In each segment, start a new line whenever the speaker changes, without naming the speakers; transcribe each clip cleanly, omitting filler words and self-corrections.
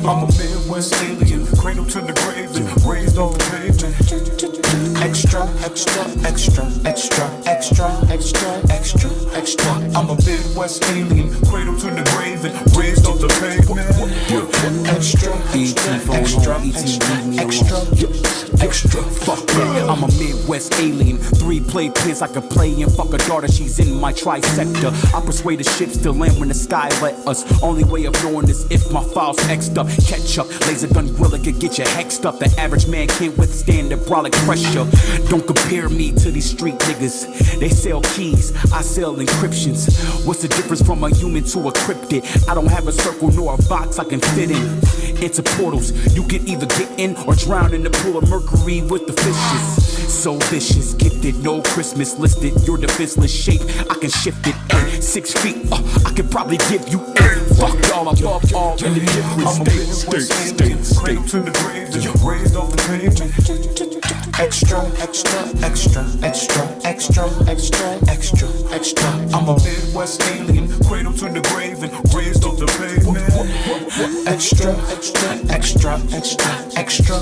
I'm a Midwest alien, cradle to the grave, raised on the pavement. Extra, extra, extra, extra, extra, extra, extra, extra. I'm a Midwest alien, cradle to the grave, raised on the pavement. Extra, extra, extra, extra, extra. Fuck yeah. I'm a Midwest alien, 3 play pins I could play and fuck a daughter, she's in my trifecta. I persuade the ships to land when the sky let us. Only way of knowing is if my file's X'd up. Catch up, laser gun gorilla could get you hexed up. The average man can't withstand the brolic pressure. Don't compare me to these street niggas. They sell keys, I sell encryptions. What's the difference from a human to a cryptid? I don't have a circle nor a box I can fit in. Into portals, you can either get in or drown in the pool of mercury with the fishes. So vicious, gifted, no Christmas listed. Your defenseless shape, I can shift it. 6 feet, I could probably give you 8. Fuck y'all, above all in the different state to the grave, raised off the pavement. Extra, extra, extra, extra, extra, extra, extra, extra. I'm a Midwest alien, cradle to the grave and raised off the pavement. Extra, extra, extra, extra, extra,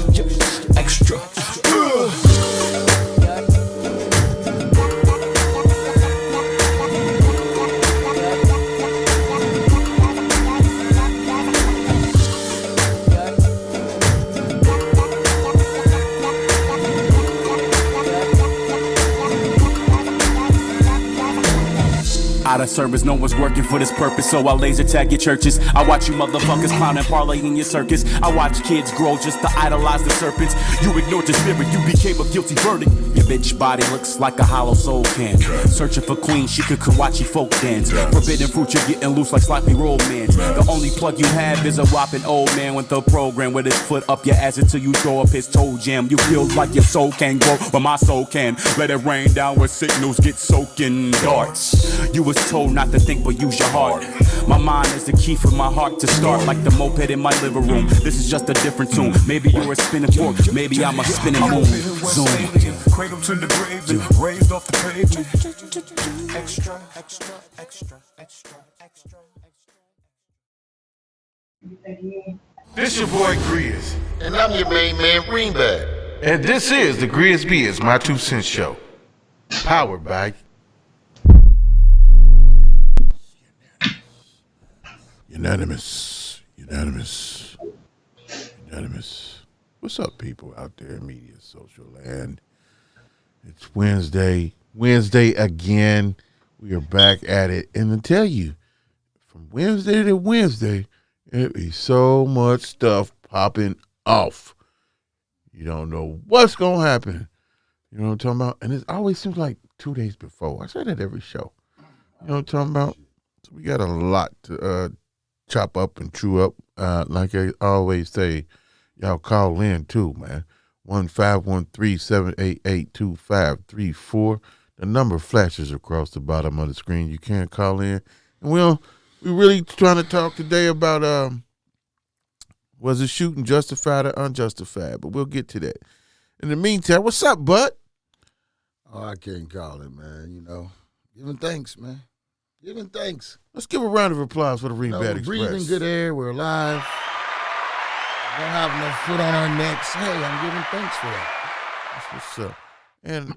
extra. Out of service, no one's working for this purpose, so I laser tag your churches. I watch you motherfuckers clown and parlay in your circus. I watch kids grow just to idolize the serpents. You ignored your spirit, you became a guilty verdict. Your bitch body looks like a hollow soul can. Searching for queen, she could Kawachi folk dance. Forbidden fruit, you're getting loose like sloppy roll man. The only plug you have is a whopping old man with a program with his foot up your ass until you throw up his toe jam. You feel like your soul can grow, but my soul can. Let it rain down where signals get soaking darts. You was told not to think but use your heart. My mind is the key for my heart to start. Like the moped in my living room. This is just a different tune. Maybe you're a spinning fork, maybe I'm a spinning moon. Zoom. Cradle to the grave and raised off the pavement. Extra, extra, extra, extra, extra, extra.
This your boy Grizz.
And I'm your main man, Greenback.
And this is the GRIZZBIZMY2SENSE Show. Powered by Unanimous. What's up, people out there in media, social land? It's Wednesday again. We are back at it. And to tell you, from Wednesday to Wednesday, there is so much stuff popping off. You don't know what's going to happen. You know what I'm talking about? And it always seems like 2 days before. I say that every show. You know what I'm talking about? So we got a lot to chop up and chew up. Like I always say, y'all call in too, man. 1-513-788-2534. The number flashes across the bottom of the screen. You can call in. And we're really trying to talk today about was the shooting justified or unjustified? But we'll get to that. In the meantime, what's up, bud?
Oh, I can't call it, man. You know, giving thanks, man. Giving thanks.
Let's give a round of applause for the Rebad Express.
Breathing good air. We're alive. We don't have no foot on our necks. Hey, I'm giving thanks for that.
That's what's up. And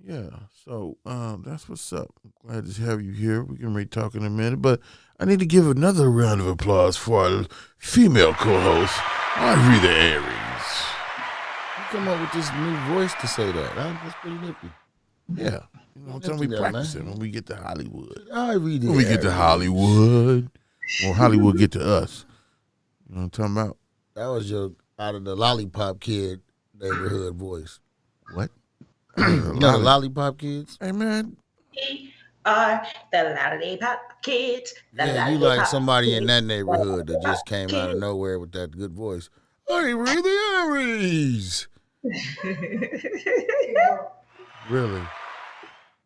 yeah, so that's what's up. I'm glad to have you here. We can talk in a minute, but I need to give another round of applause for our female co-host, Rita Aries.
You come up with this new voice to say that. Huh? That's pretty nippy.
Yeah. You know, we practice it when we get to Hollywood.
When
we get to Hollywood, or Hollywood get to us. You know what I'm talking about?
That was your out of the Lollipop Kid neighborhood voice.
What?
You know the Lollipop Kids?
Hey, man.
We are the Lollipop Kids.
Yeah, you like somebody in that neighborhood that just came out of nowhere with that good voice. Hey, Rita Aries.
Really?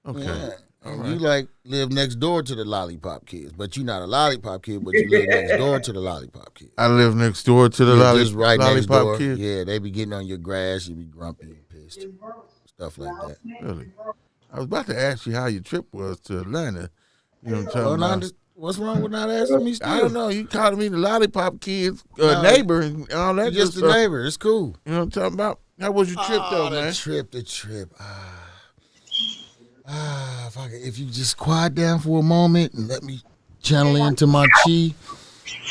Okay.
Yeah. And
right.
you like live next door to the Lollipop Kids, but you're not a Lollipop Kid, but you live next door to the Lollipop Kids.
I live next door to the Lollipop Kids.
Yeah, they be getting on your grass, you be grumpy and pissed. Stuff like that.
Really? I was about to ask you how your trip was to Atlanta. You know what I'm
Well,
talking about?
what's wrong with not asking me
I don't
still?
know. You calling me the lollipop kid's
No,
neighbor and all that
You
good
just a
stuff.
neighbor. It's cool.
You know what I'm talking about? How was your trip though,
The
man?
trip. If you just quiet down for a moment and let me channel into my chi,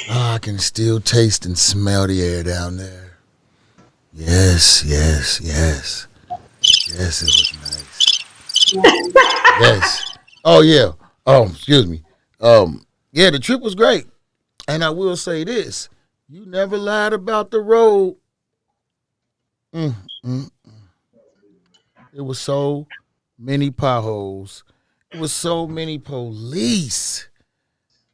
I can still taste and smell the air down there. Yes. Yes, it was nice. Yes. Oh yeah. Oh, excuse me. Yeah, the trip was great. And I will say this. You never lied about the road. Mm, mm. It was so many potholes. It was so many police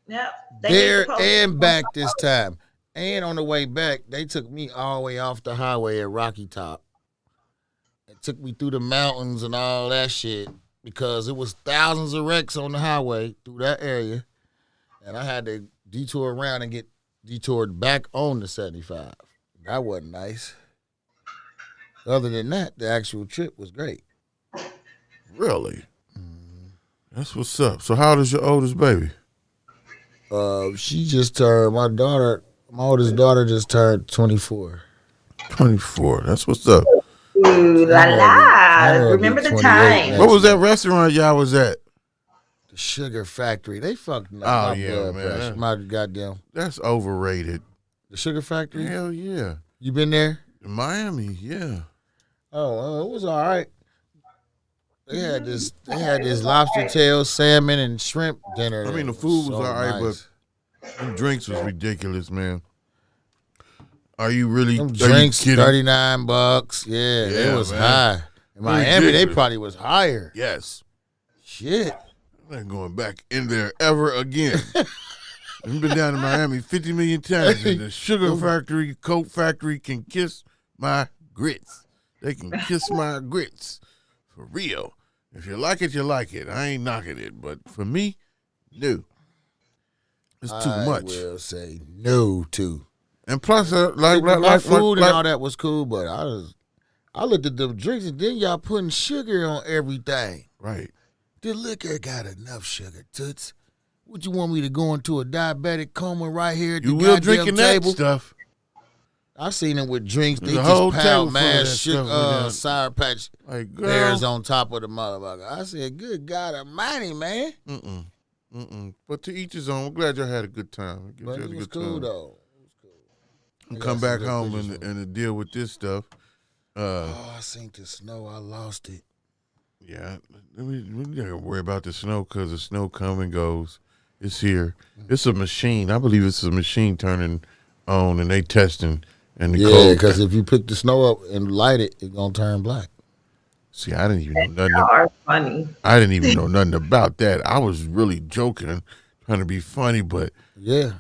Yep. They need to
there
post.
and back this time. And on the way back, they took me all the way off the highway at Rocky Top. It took me through the mountains and all that shit because it was thousands of wrecks on the highway through that area. And I had to detour around and get detoured back on the 75. That wasn't nice. Other than that, the actual trip was great.
Really? That's what's up. So how old is your oldest baby?
She just turned, my oldest daughter just turned 24.
24. That's what's up.
Ooh la la. Remember the time.
What was that restaurant y'all was at?
The Sugar Factory. They fucked up
Oh,
my
yeah,
blood
man.
pressure. My goddamn.
That's overrated.
The Sugar Factory?
Hell yeah.
You been there?
In Miami, yeah.
Oh, it was all right. They had this lobster tail, salmon, and shrimp dinner.
I mean, the food was
So
all right,
nice.
but them drinks was ridiculous, man. Are you really
Them
are
drinks,
you kidding?
$39. Yeah,
Yeah,
it was
man.
high. In Miami, they
Ridiculous.
probably was higher.
Yes.
Shit.
I'm not going back in there ever again. I've been down to Miami 50 million times, and the sugar factory, Coke factory can kiss my grits. They can kiss my grits. For real. If you like it, you like it. I ain't knocking it. But for me, no. It's too much.
I will say no to.
And plus,
My food and all that was cool, but I looked at the drinks and then y'all putting sugar on everything.
Right.
The liquor got enough sugar, toots. Would you want me to go into a diabetic coma right here at
You
the
will
goddamn
drinking that
table?
stuff.
I seen them with drinks. They
There's a whole
just
table
pound
full of
mad
that
shit,
stuff with them.
Sour Patch
Like,
Bears
girl.
on top of the motherfucker. I said, good God Almighty, man.
But to each his own. I'm glad y'all had a good time.
But it was cool, though. It was cool.
And
I
come
got some
back
good
home
pictures
and deal with this stuff.
I seen the snow. I lost it.
Yeah, we not gonna worry about the snow because the snow come and goes. It's here. It's a machine. I believe it's a machine turning on and they testing and the
Yeah,
cold.
because if you pick the snow up and light it, it's going to turn black.
See, I didn't even know nothing.
Y'all are funny.
I didn't even know nothing about that. I was really joking, trying to be funny, but
Yeah.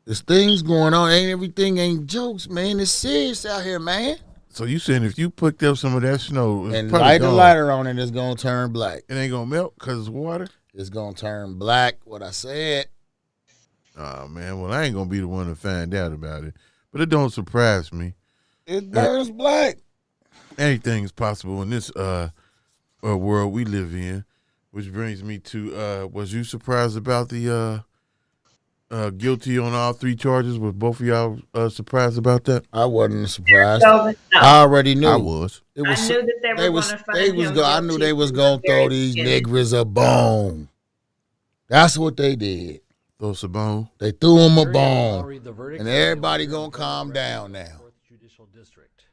There's things going on. Everything ain't jokes, man. It's serious out here, man.
so you saying if you picked up some of that snow it's
And
probably
light a
gone.
lighter on it, it's going to turn black.
It ain't gonna melt because it's water.
It's going to turn black, what I said.
Oh man, well I ain't gonna be the one to find out about it, but it don't surprise me.
It burns black.
Anything's possible in this world we live in, which brings me to was you surprised about the guilty on all three charges? Was both of y'all surprised about that?
I wasn't surprised.
So, no.
I already knew.
I was.
It
I
was.
knew that they were going to find him
I knew
guilty
they was
from
gonna
the very
throw these
beginning.
niggers a bone. That's what they did.
Throw Sabone.
They threw him a
I'll
bone,
read the verdict.
and everybody gonna calm down now.
Fourth Judicial District.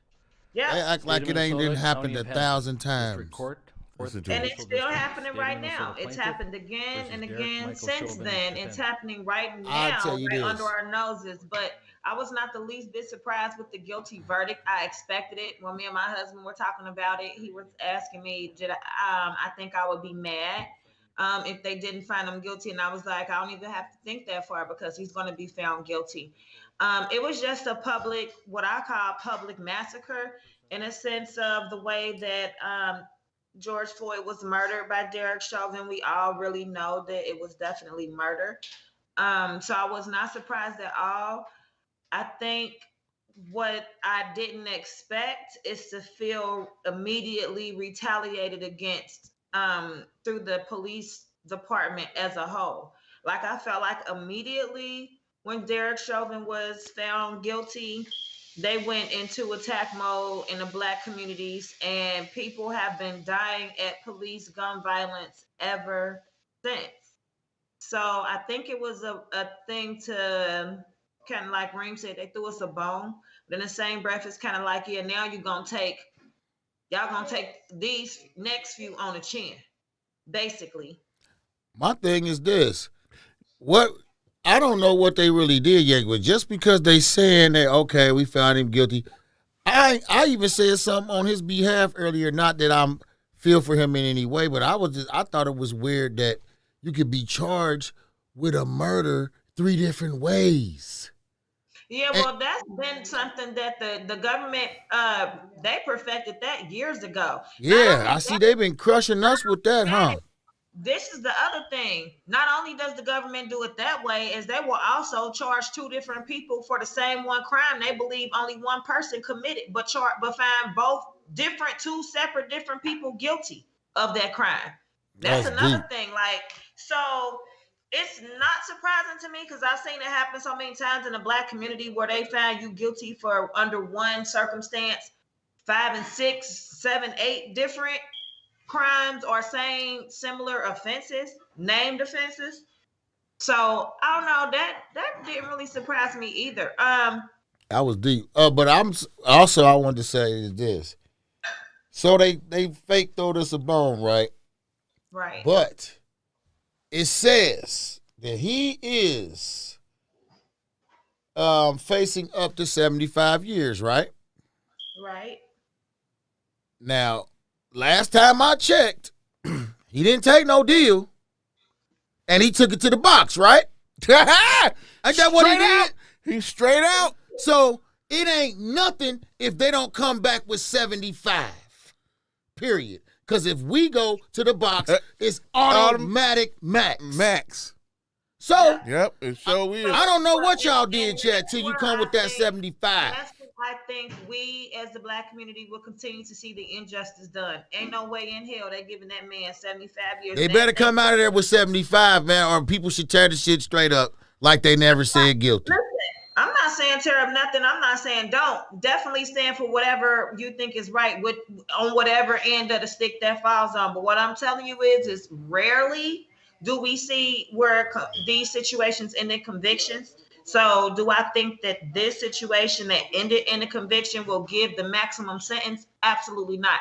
Yeah.
They act like
State
it
of
ain't didn't
Minnesota,
happen
County
a
of
thousand
District
times.
Court. Fourth
Listen to
And
it.
it's
Judicial
still
District,
happening
State of
right
Minnesota
now. It's
plaintiff
happened again
versus
and
Derek
again
Michael
since
Chauvin,
then. It's
defendant.
happening right
I'll
now,
tell you
right
this.
under our noses. But I was not the least bit surprised with the guilty verdict. I expected it. When me and my husband were talking about it, he was asking me, "Did I think I would be mad if they didn't find him guilty?" And I was like, I don't even have to think that far because he's going to be found guilty. It was just a public, what I call public massacre, in a sense of the way that George Floyd was murdered by Derek Chauvin. We all really know that it was definitely murder. So I was not surprised at all. I think what I didn't expect is to feel immediately retaliated against through the police department as a whole. Like I felt like immediately when Derek Chauvin was found guilty, they went into attack mode in the black communities, and people have been dying at police gun violence ever since. So I think it was a thing to kind of like Reem said, they threw us a bone. But in the same breath, it's kind of like, yeah, now y'all gonna take these next few on the chin, basically.
My thing is this. What I don't know what they really did yet, but just because they saying that, okay, we found him guilty, I even said something on his behalf earlier, not that I'm feel for him in any way, but I thought it was weird that you could be charged with a murder 3 different ways.
Yeah, well, that's been something that the government they perfected that years ago.
Yeah, I see they've been crushing us with that, huh?
This is the other thing. Not only does the government do it that way, is they will also charge 2 different people for the same one crime. They believe only one person committed, but find both 2 separate different people guilty of that crime. That's another thing. Like, so it's not surprising to me because I've seen it happen so many times in the black community where they found you guilty for under one circumstance, 5 and 6, 7, 8 different crimes or similar offenses, named offenses. So I don't know, that didn't really surprise me either.
That was deep. But I wanted to say is this. So they fake throwed us a bone, right?
Right.
But it says that he is facing up to 75 years, right?
Right.
Now, last time I checked, he didn't take no deal, and he took it to the box, right? Ain't that what he did?
He's straight out.
So it ain't nothing if they don't come back with 75, period. Because if we go to the box, it's automatic max. So,
yep, it sure is.
I don't know what y'all did, Chad, till you come with that 75.
That's what I think we, as the black community, will continue to see the injustice done. Ain't no way in hell they giving that man 75 years.
They better come out of there with 75, man, or people should tear the shit straight up like they never said guilty.
Listen, I'm not saying tear up nothing. I'm not saying don't. Definitely stand for whatever you think is right on whatever end of the stick that falls on. But what I'm telling you is rarely do we see where these situations end in convictions. So do I think that this situation that ended in a conviction will give the maximum sentence? Absolutely not.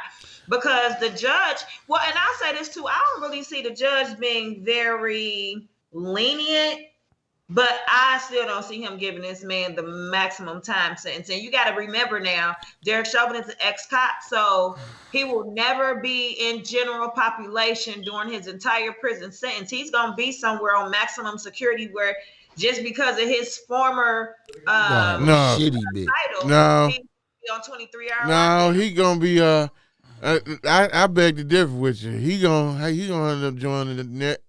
Because the judge, well, and I'll say this too, I don't really see the judge being very lenient, but I still don't see him giving this man the maximum time sentence. And you got to remember now, Derek Chauvin is an ex-cop, so he will never be in general population during his entire prison sentence. He's going to be somewhere on maximum security where just because of his former
shitty bitch.
title,
No.
he's on 23-hour.
No, he gonna be I beg to differ with you. He gonna end up joining the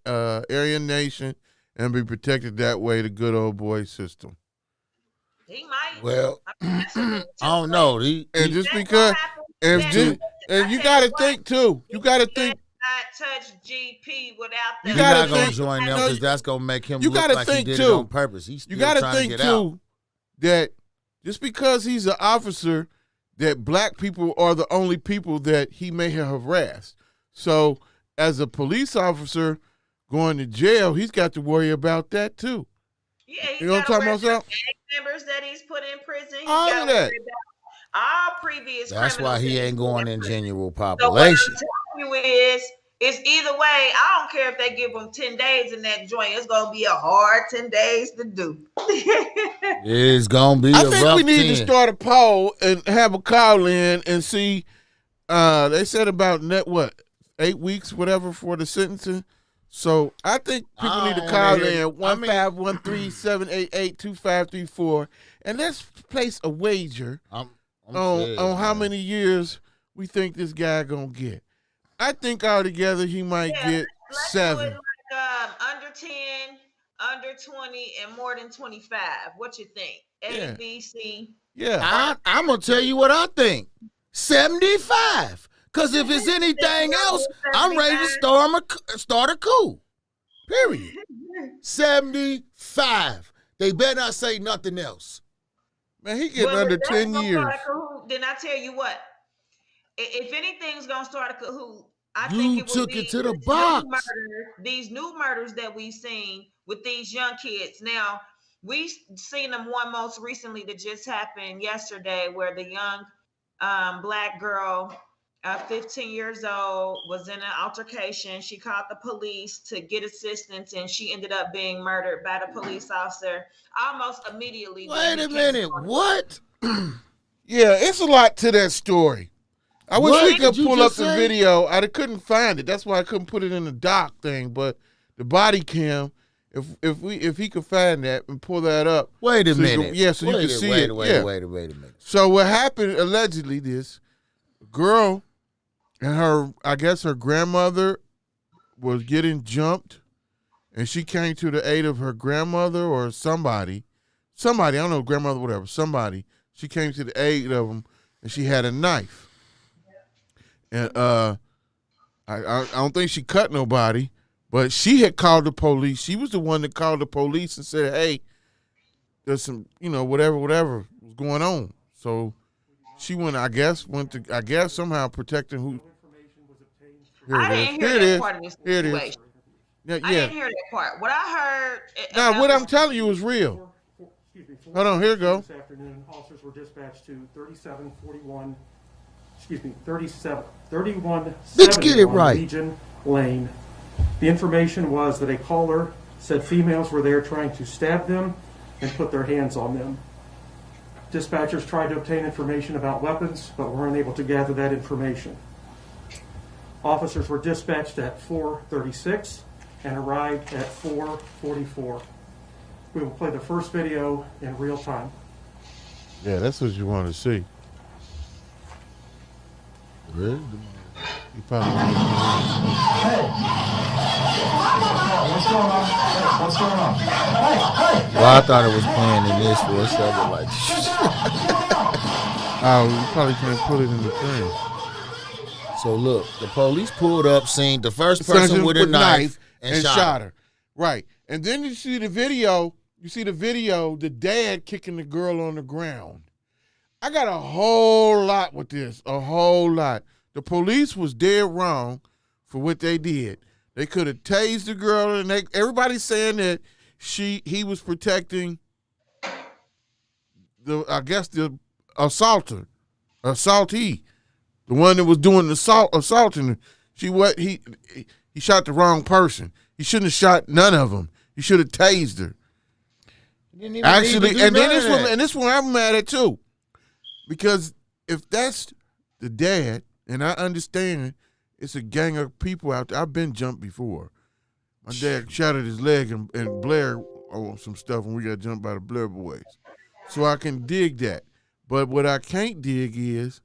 Aryan Nation and be protected that way, the good old boy system.
He might.
Well,
I mean,
I don't know.
And just because, and you got to think too. You got to think.
Not touch GP without the.
He's not gonna join them because that's gonna make him look like he did it on purpose. He's still trying to get out.
That just because he's an officer, that black people are the only people that he may have harassed. So as a police officer going to jail, he's got to worry about that too.
Yeah, he's
you know what I'm talking about?
Members that he's put in prison.
All of that.
All previous.
That's why he ain't going in general
So what
population.
I'm telling you is, it's either way. I don't care if they give him 10 days in that joint. It's gonna be a hard 10 days to do.
It's gonna be.
I
a
think
rough
we need
10.
to start a poll and have a call in and see. They said about 8 weeks, whatever, for the sentencing. So I think people need to call in 1-513-788-2534 and let's place a wager on how many years we think this guy gonna get. I think altogether he might get
let's
7.
do it like, under 10, under 20, and more than 25. What you think? A, B, C.
Yeah.
I'm gonna tell you what I think. 75. Because if it's anything else, I'm ready to start a coup. Period. 75. They better not say nothing else.
Man, he getting under 10 years.
Then I tell you what, if anything's gonna start a cahoot, I
You
think it will
took
be
it to the box.
these new murders that we've seen with these young kids. Now, we've seen them one most recently that just happened yesterday, where the young black girl, 15 years old, was in an altercation. She called the police to get assistance, and she ended up being murdered by the police officer almost immediately.
Wait a minute. What?
Yeah, it's a lot to that story. I wish
What
we could
did you
pull up
just
the
say?
video. I couldn't find it. That's why I couldn't put it in the doc thing. But the body cam, if he could find that and pull that up.
Wait a
so
minute.
you can see it.
Wait
Yeah.
a minute.
So what happened allegedly? This girl and I guess her grandmother was getting jumped, and she came to the aid of her grandmother or somebody. I don't know, grandmother, whatever. Somebody. She came to the aid of them, and she had a knife. And I don't think she cut nobody, but she had called the police. She was the one that called the police and said, "Hey, there's some, whatever was going on." So she went to somehow protecting who.
I didn't hear that part of this
Here it is.
situation.
Yeah.
I didn't hear that part. What I heard.
Now, what I'm telling you is real. Hold on, here you go.
This afternoon, officers were dispatched to 3171
Let's get it right.
Legion Lane. The information was that a caller said females were there trying to stab them and put their hands on them. Dispatchers tried to obtain information about weapons, but were unable to gather that information. Officers were dispatched at 4:36 and arrived at 4:44. We will play the first video in real time.
Yeah, that's what you want to see.
Really?
You probably
What's going on? What's going on?
Well, I thought it was playing in this for a second. Like,
you probably can't put it in the thing.
so look, the police pulled up, seen the first person with a knife and shot her.
Right. And then you see the video, the dad kicking the girl on the ground. I got a whole lot with this, a whole lot. The police was dead wrong for what they did. They could have tased the girl, and everybody's saying that he was protecting the assaultee, the one that was doing the assaulting her. He shot the wrong person. He shouldn't have shot none of them. He should have tased her. Actually, and this one I'm mad at too. Because if that's the dad, and I understand it's a gang of people out there. I've been jumped before. My dad shattered his leg and Blair on some stuff, and we got jumped by the Blair boys. So I can dig that. But what I can't dig is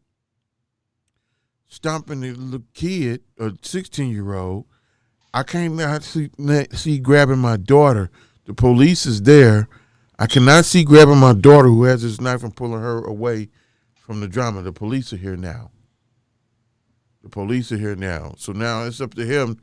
stomping the little kid, a 16-year-old. I can't see grabbing my daughter. The police is there. I cannot see grabbing my daughter who has this knife and pulling her away from the drama. The police are here now. So now it's up to him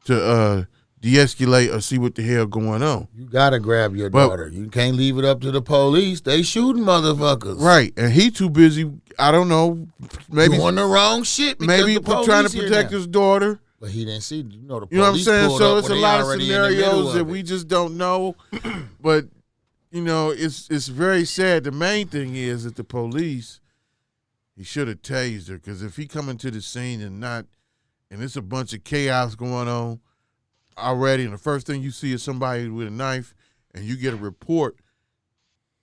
to de-escalate or see what the hell going on.
You gotta grab your daughter. You can't leave it up to the police. They shooting motherfuckers.
Right, and he too busy. I don't know. Maybe
doing the wrong shit.
Maybe trying to protect his daughter.
But he didn't see. The police.
You know what I'm saying? So it's a lot of
scenarios
scenarios that we just don't know. But it's very sad. The main thing is that the police. He should have tased her, because if he coming to the scene and it's a bunch of chaos going on already, and the first thing you see is somebody with a knife, and you get a report,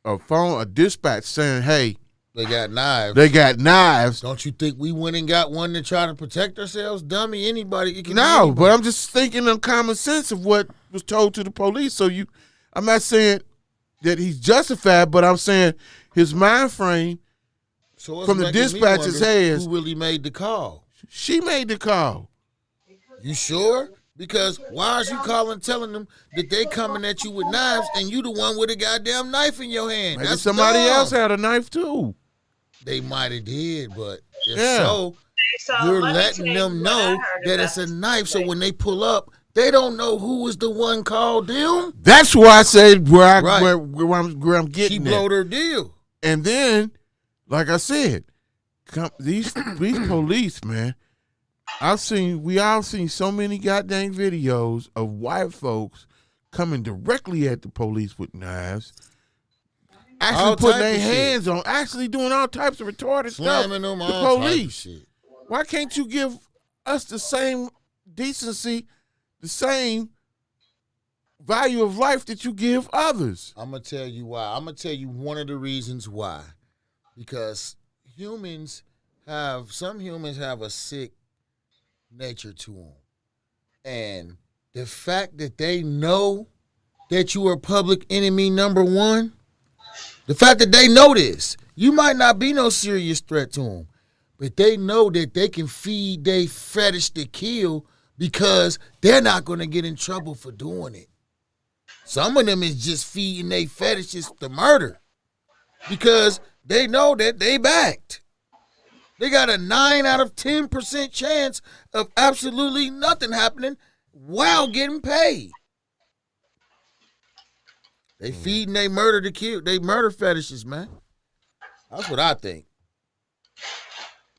a dispatch saying, "Hey,
they got knives."
Don't
you think we went and got one to try to protect ourselves, dummy? Anybody?
No, but I'm just thinking of common sense of what was told to the police. So I'm not saying that he's justified, but I'm saying his mind frame.
So
from the dispatcher's hands.
Who really made the call?
She made the call.
You sure? Because why is you calling telling them that they coming at you with knives and you the one with a goddamn knife in your hand?
Maybe
That's
somebody
dumb.
else had a knife too.
They might have did, but if
Yeah.
so,
So
You're
let me
letting
tell you
them
what I
know
heard
that
about
it's a
the
knife, so
situation.
when they pull up, they don't know who was the one called them.
That's why I said where
Right.
where I'm
She
getting
blowed
at.
her deal.
And then, like I said, these police, man. We all seen so many goddamn videos of white folks coming directly at the police with knives, actually
All
putting
type
their
of shit.
hands on, actually doing all types of retarded
Slamming
stuff.
them,
The
all type of
police.
shit.
Why can't you give us the same decency, the same value of life that you give others?
I'm going to tell you why. I'm going to tell you one of the reasons why. Because some humans have a sick nature to them. And the fact that they know that you are public enemy number one, the fact that they know this, you might not be no serious threat to them, but they know that they can feed their fetish to kill because they're not going to get in trouble for doing it. Some of them is just feeding their fetishes to murder because they know that they backed. They got a 9 out of 10% chance of absolutely nothing happening while getting paid. They feeding they murder to kill. They murder fetishes, man. That's what I think.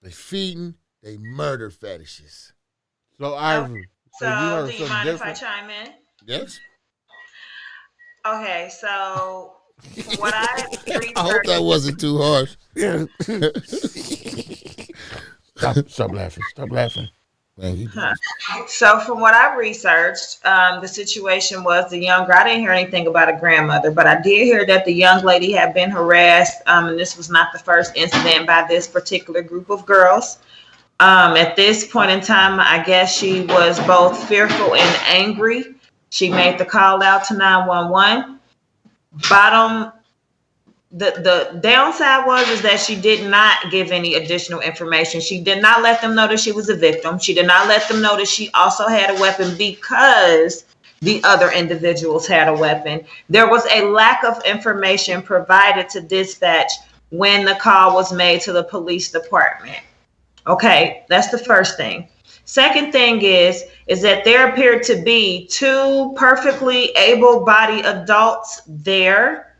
They feeding they murder fetishes.
So Ivory,
So,
you heard
do you
something
mind if
different?
I chime in?
Yes.
Okay, so from what I
I hope
researched,
that wasn't too harsh.
Yeah. Stop laughing. Stop laughing.
Man, he
so from what I researched, the situation was the young girl. I didn't hear anything about a grandmother, but I did hear that the young lady had been harassed, and this was not the first incident by this particular group of girls. At this point in time, I guess she was both fearful and angry. She made the call out to 911. The downside is that she did not give any additional information. She did not let them know that she was a victim. She did not let them know that she also had a weapon because the other individuals had a weapon. There was a lack of information provided to dispatch when the call was made to the police department. Okay, that's the first thing. Second thing is that there appeared to be two perfectly able-bodied adults there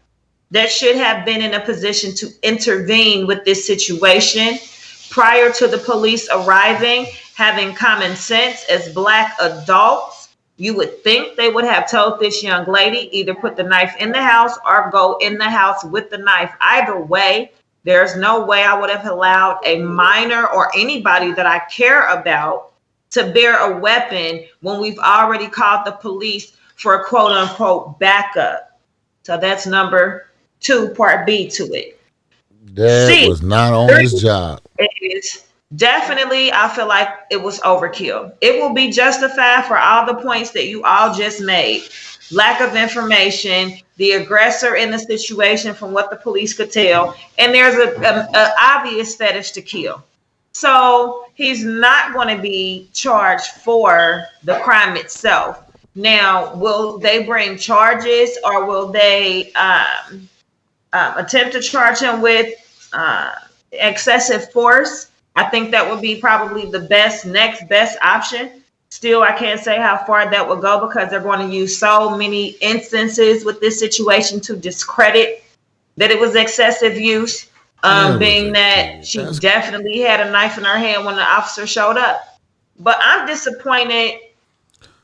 that should have been in a position to intervene with this situation prior to the police arriving. Having common sense as Black adults, you would think they would have told this young lady either put the knife in the house or go in the house with the knife. Either way, there's no way I would have allowed a minor or anybody that I care about to bear a weapon when we've already called the police for a quote unquote backup. So that's number 2, part B to it.
Dad was not on his job.
It is definitely, I feel like it was overkill. It will be justified for all the points that you all just made. Lack of information, the aggressor in the situation from what the police could tell, and there's a obvious fetish to kill. So he's not going to be charged for the crime itself. Now, will they bring charges or will they attempt to charge him with excessive force? I think that would be probably the next best option. Still, I can't say how far that will go because they're going to use so many instances with this situation to discredit that it was excessive use, being that she definitely had a knife in her hand when the officer showed up. But I'm disappointed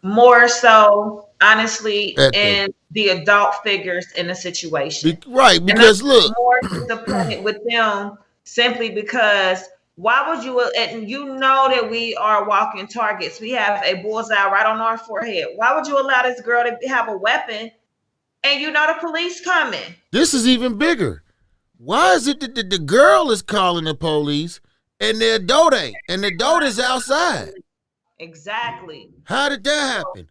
more so, honestly, in the adult figures in the situation.
Right, because
and I'm
look,
more disappointed with them simply because why would you, and you know that we are walking targets. We have a bullseye right on our forehead. Why would you allow this girl to have a weapon and you know the police coming?
This is even bigger. Why is it that the girl is calling the police and the adult ain't? And the adult is outside.
Exactly.
How did that happen?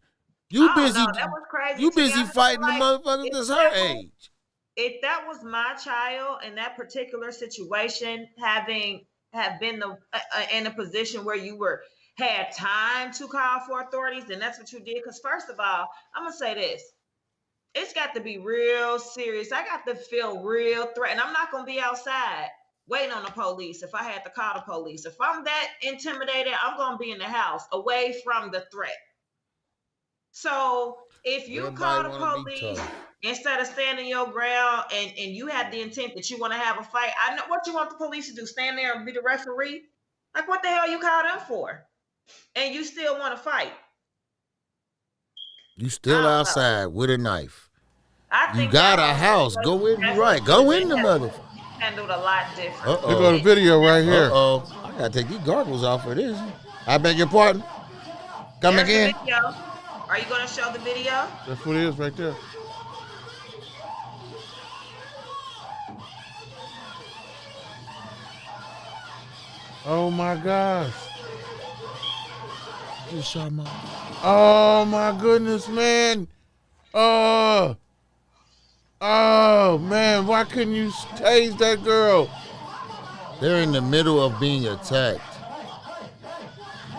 You busy?
That was crazy.
You busy fighting the motherfuckers that's her age.
If that was my child in that particular situation, have been in a position where you had time to call for authorities, then that's what you did. Because first of all, I'm gonna say this: it's got to be real serious. I got to feel real threatened. I'm not gonna be outside. waiting on the police if I had to call the police. If I'm that intimidated, I'm going to be in the house away from the threat. So if you call
Everybody
the
want to be
police
tough.
instead of standing your ground and you have the intent that you want to have a fight, I know what you want the police to do, stand there and be the referee. Like, what the hell you call them for? And you still want to fight.
You still outside with a knife.
I
You
think
got
that
a house. Go in,
that's
right. Go in the mother.
handled a lot different.
Look at the video right here.
I gotta take these gargles off for this. I beg your pardon. Come
There's the
again.
video. Are you going to show the video?
That's what it is right there. Oh my gosh.
Just shot my.
Oh my goodness, man. Oh man, why couldn't you tase that girl?
They're in the middle of being attacked.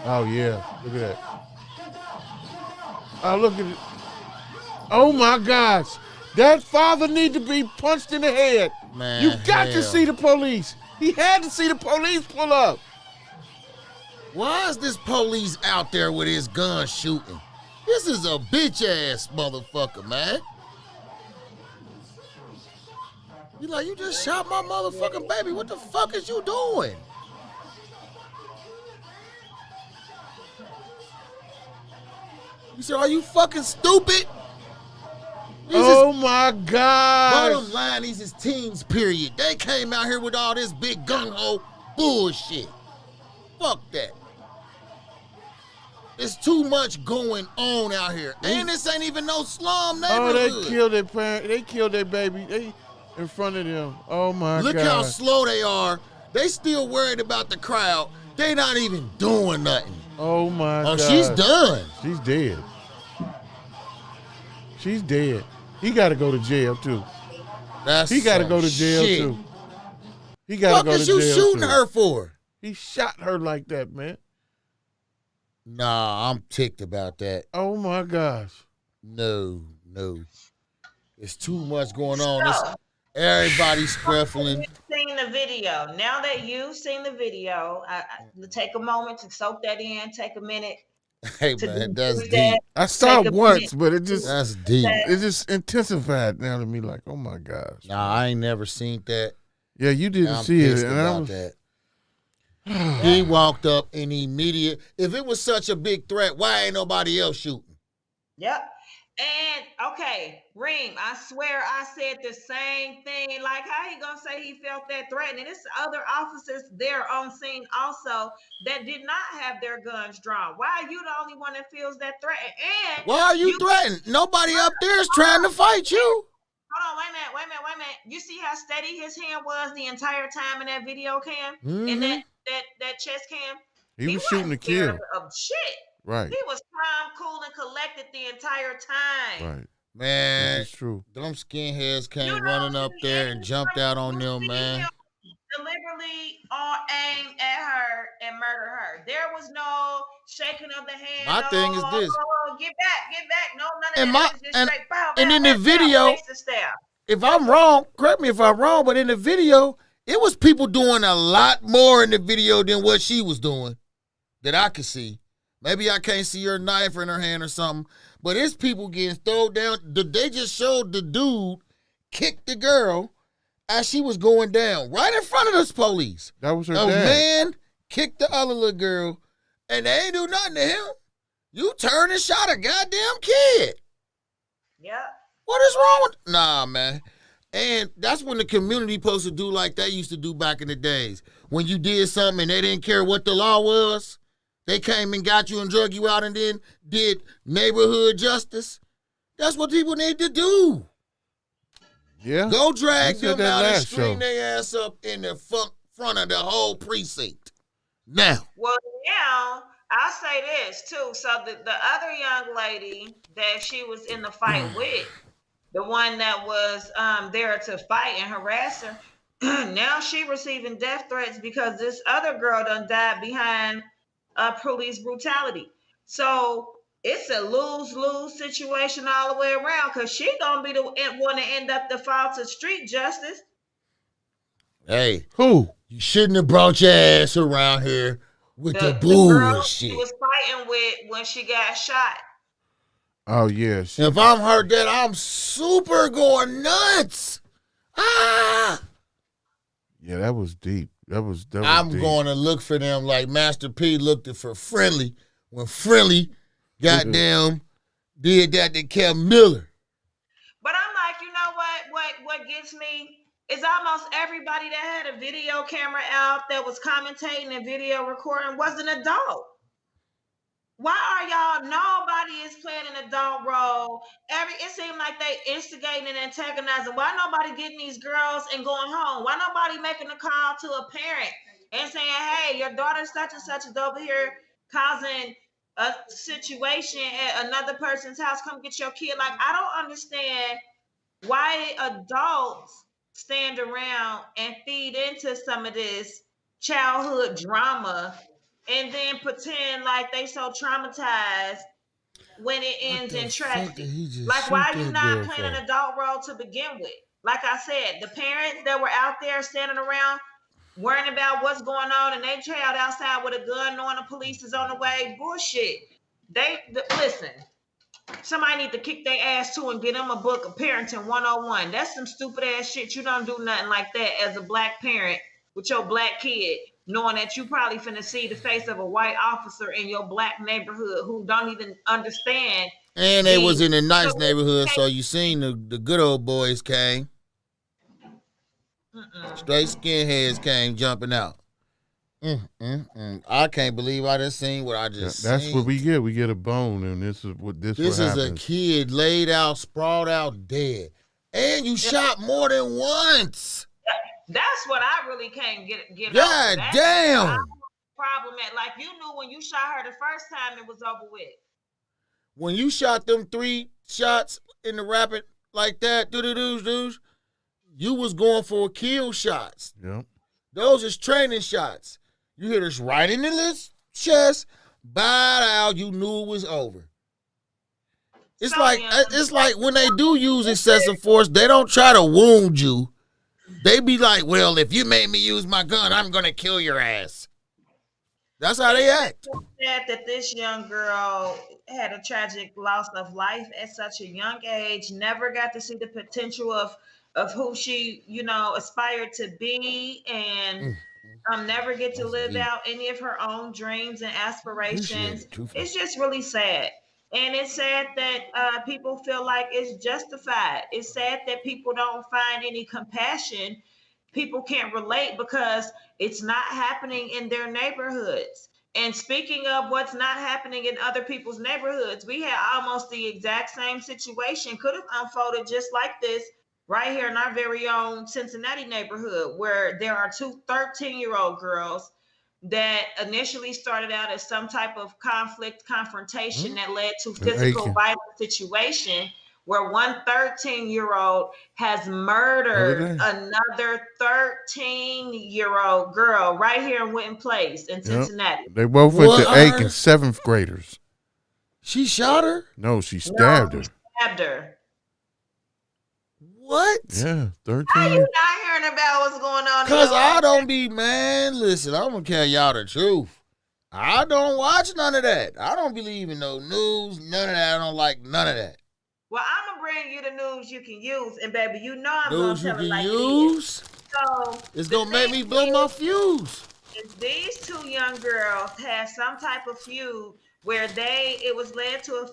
Oh yeah, look at that. Oh, look at it. Oh my gosh. That father need to be punched in the head.
Man,
You got to
hell.
see the police. He had to see the police pull up.
Why is this police out there with his gun shooting? This is a bitch ass motherfucker, man. You like, you just shot my motherfucking baby. What the fuck is you doing? You said, are you fucking stupid?
Oh my God.
Bottom line, these is teens, period. They came out here with all this big gung-ho bullshit. Fuck that. There's too much going on out here. And this ain't even no slum
Oh,
neighborhood.
they killed their parent. They killed their baby. They in front of them. Oh my
Look
God.
how slow they are. They still worried about the crowd. They not even doing nothing.
Oh my
Oh,
God.
she's done.
She's dead. She's dead. He got to go to jail too.
That's
He got to
some
go to jail
shit.
too. He got to
What
go to
is
jail
you shooting
too.
her for?
He shot her like that, man.
Nah, I'm ticked about that.
Oh my gosh.
No. It's too much going on. Everybody's scruffling.
Seen the video. Now that you've seen the video, I take a moment to soak that in. Take a minute.
Hey
to
man,
do
that's
that.
deep.
I saw
Take
it
a
once,
minute.
but it just
That's deep.
intensified now to me. Like, oh my gosh.
Nah, I ain't never seen that.
Yeah, you didn't
I'm
see it,
pissed
and I
about
was.
that. He walked up and immediate. If it was such a big threat, why ain't nobody else shooting?
Yep. And okay, Reem, I swear I said the same thing. Like, how he gonna say he felt that threatened? And it's other officers there on scene also that did not have their guns drawn. Why are you the only one that feels that threat? And
Why are you threatened? Nobody up there is trying to fight you.
hold on, wait a minute. You see how steady his hand was the entire time in that video cam? In that chest cam?
He was shooting to
wasn't scared
kill.
of shit.
Right.
He was calm, cool, and collected the entire time.
Right.
Man,
This is true.
them skinheads came
You know,
running up there and jumped out on them, man.
Deliberately aim at her and murder her. There was no shaking of the hand.
My thing is this.
Get back. No, none of
And
that.
my-
It was just
and-
straight pow,
and
pow,
in the
pow,
video-
place the staff.
If I'm wrong, correct me if I'm wrong, but in the video, it was people doing a lot more in the video than what she was doing that I could see. Maybe I can't see her knife in her hand or something, but it's people getting thrown down. They just showed the dude kick the girl as she was going down right in front of this police.
That was her
A
dad.
man kicked the other little girl, and they ain't do nothing to him. You turned and shot a goddamn kid.
Yep.
What is wrong with? Nah, man. And that's when the community supposed to do like they used to do back in the days. When you did something and they didn't care what the law was, they came and got you and drug you out and then did neighborhood justice. That's what people need to do.
Yeah.
Go drag
You said
them
that
out and
last
string
show.
their ass up in the front of the whole precinct. Now.
Well, now I'll say this too. So the other young lady that she was in the fight with, the one that was there to fight and harass her, now she receiving death threats because this other girl done died behind police brutality. So it's a lose-lose situation all the way around because she gonna be the one to end up the fall to street justice.
Hey,
Who?
You shouldn't have brought your ass around here with the
girl she
bullshit.
was fighting with when she got shot.
Oh yeah.
If I'm heard that, I'm super going nuts. Ah!
Yeah, that was deep. That was
I'm
deep.
going to look for them like Master P looked for Friendly when Friendly goddamn did that to Kevin Miller.
But I'm like, you know what gets me is almost everybody that had a video camera out that was commentating and video recording was an adult. Why are y'all? Nobody is playing an adult role. It seemed like they instigating and antagonizing. Why nobody getting these girls and going home? Why nobody making a call to a parent and saying, "Hey, your daughter such and such is over here causing a situation at another person's house. Come get your kid." Like, I don't understand why adults stand around and feed into some of this childhood drama and then pretend like they so traumatized when it ends in tragedy. Like, why are you not playing an adult role to begin with? Like I said, the parents that were out there standing around worrying about what's going on and they child outside with a gun knowing the police is on the way, bullshit. Listen, somebody need to kick their ass too and get them a book of Parenting 101. That's some stupid ass shit. You don't do nothing like that as a black parent with your black kid, knowing that you probably finna see the face of a white officer in your black neighborhood who don't even understand.
And they was in a nice neighborhood, so you seen the good old boys came. Straight skinheads came jumping out. I can't believe I just seen what I just seen.
That's what we get. We get a bone, and this is what
This is a kid laid out, sprawled out, dead. And you shot more than once.
That's what I really can't get
God
over.
damn.
Problem at, like, you knew when you shot her the first time it was over with.
When you shot them 3 shots in the rapid like that, doo-doo-doos, you was going for kill shots.
Yep.
Those is training shots. You hit us right in the chest, bowed out, you knew it was over. It's like when they do use excessive force, they don't try to wound you. They be like, well, if you made me use my gun, I'm going to kill your ass. That's how they act.
It's sad that this young girl had a tragic loss of life at such a young age, never got to see the potential of who she, aspired to be, and never get to live out any of her own dreams and aspirations. It's just really sad. And it's sad that people feel like it's justified. It's sad that people don't find any compassion. People can't relate because it's not happening in their neighborhoods. And speaking of what's not happening in other people's neighborhoods, we had almost the exact same situation, could have unfolded just like this right here in our very own Cincinnati neighborhood, where there are 2 13-year-old girls that initially started out as some type of confrontation that led to physical violence situation, where one 13-year-old has murdered another 13-year-old girl right here in Winton Place in Cincinnati.
They both went to Aiken, 7th graders.
She shot her?
No, she stabbed her.
Stabbed her.
What?
Yeah, 13.
How you not hearing about what's going on?
Because I don't be, man, listen, I'm going to tell y'all the truth. I don't watch none of that. I don't believe in no news, none of that. I don't like none of that.
Well, I'm going to bring you the news you can use, and baby, you know I'm going to tell it like
use?
it is. So,
it's going to make me blow my fuse.
These 2 young girls had some type of feud where it was led to a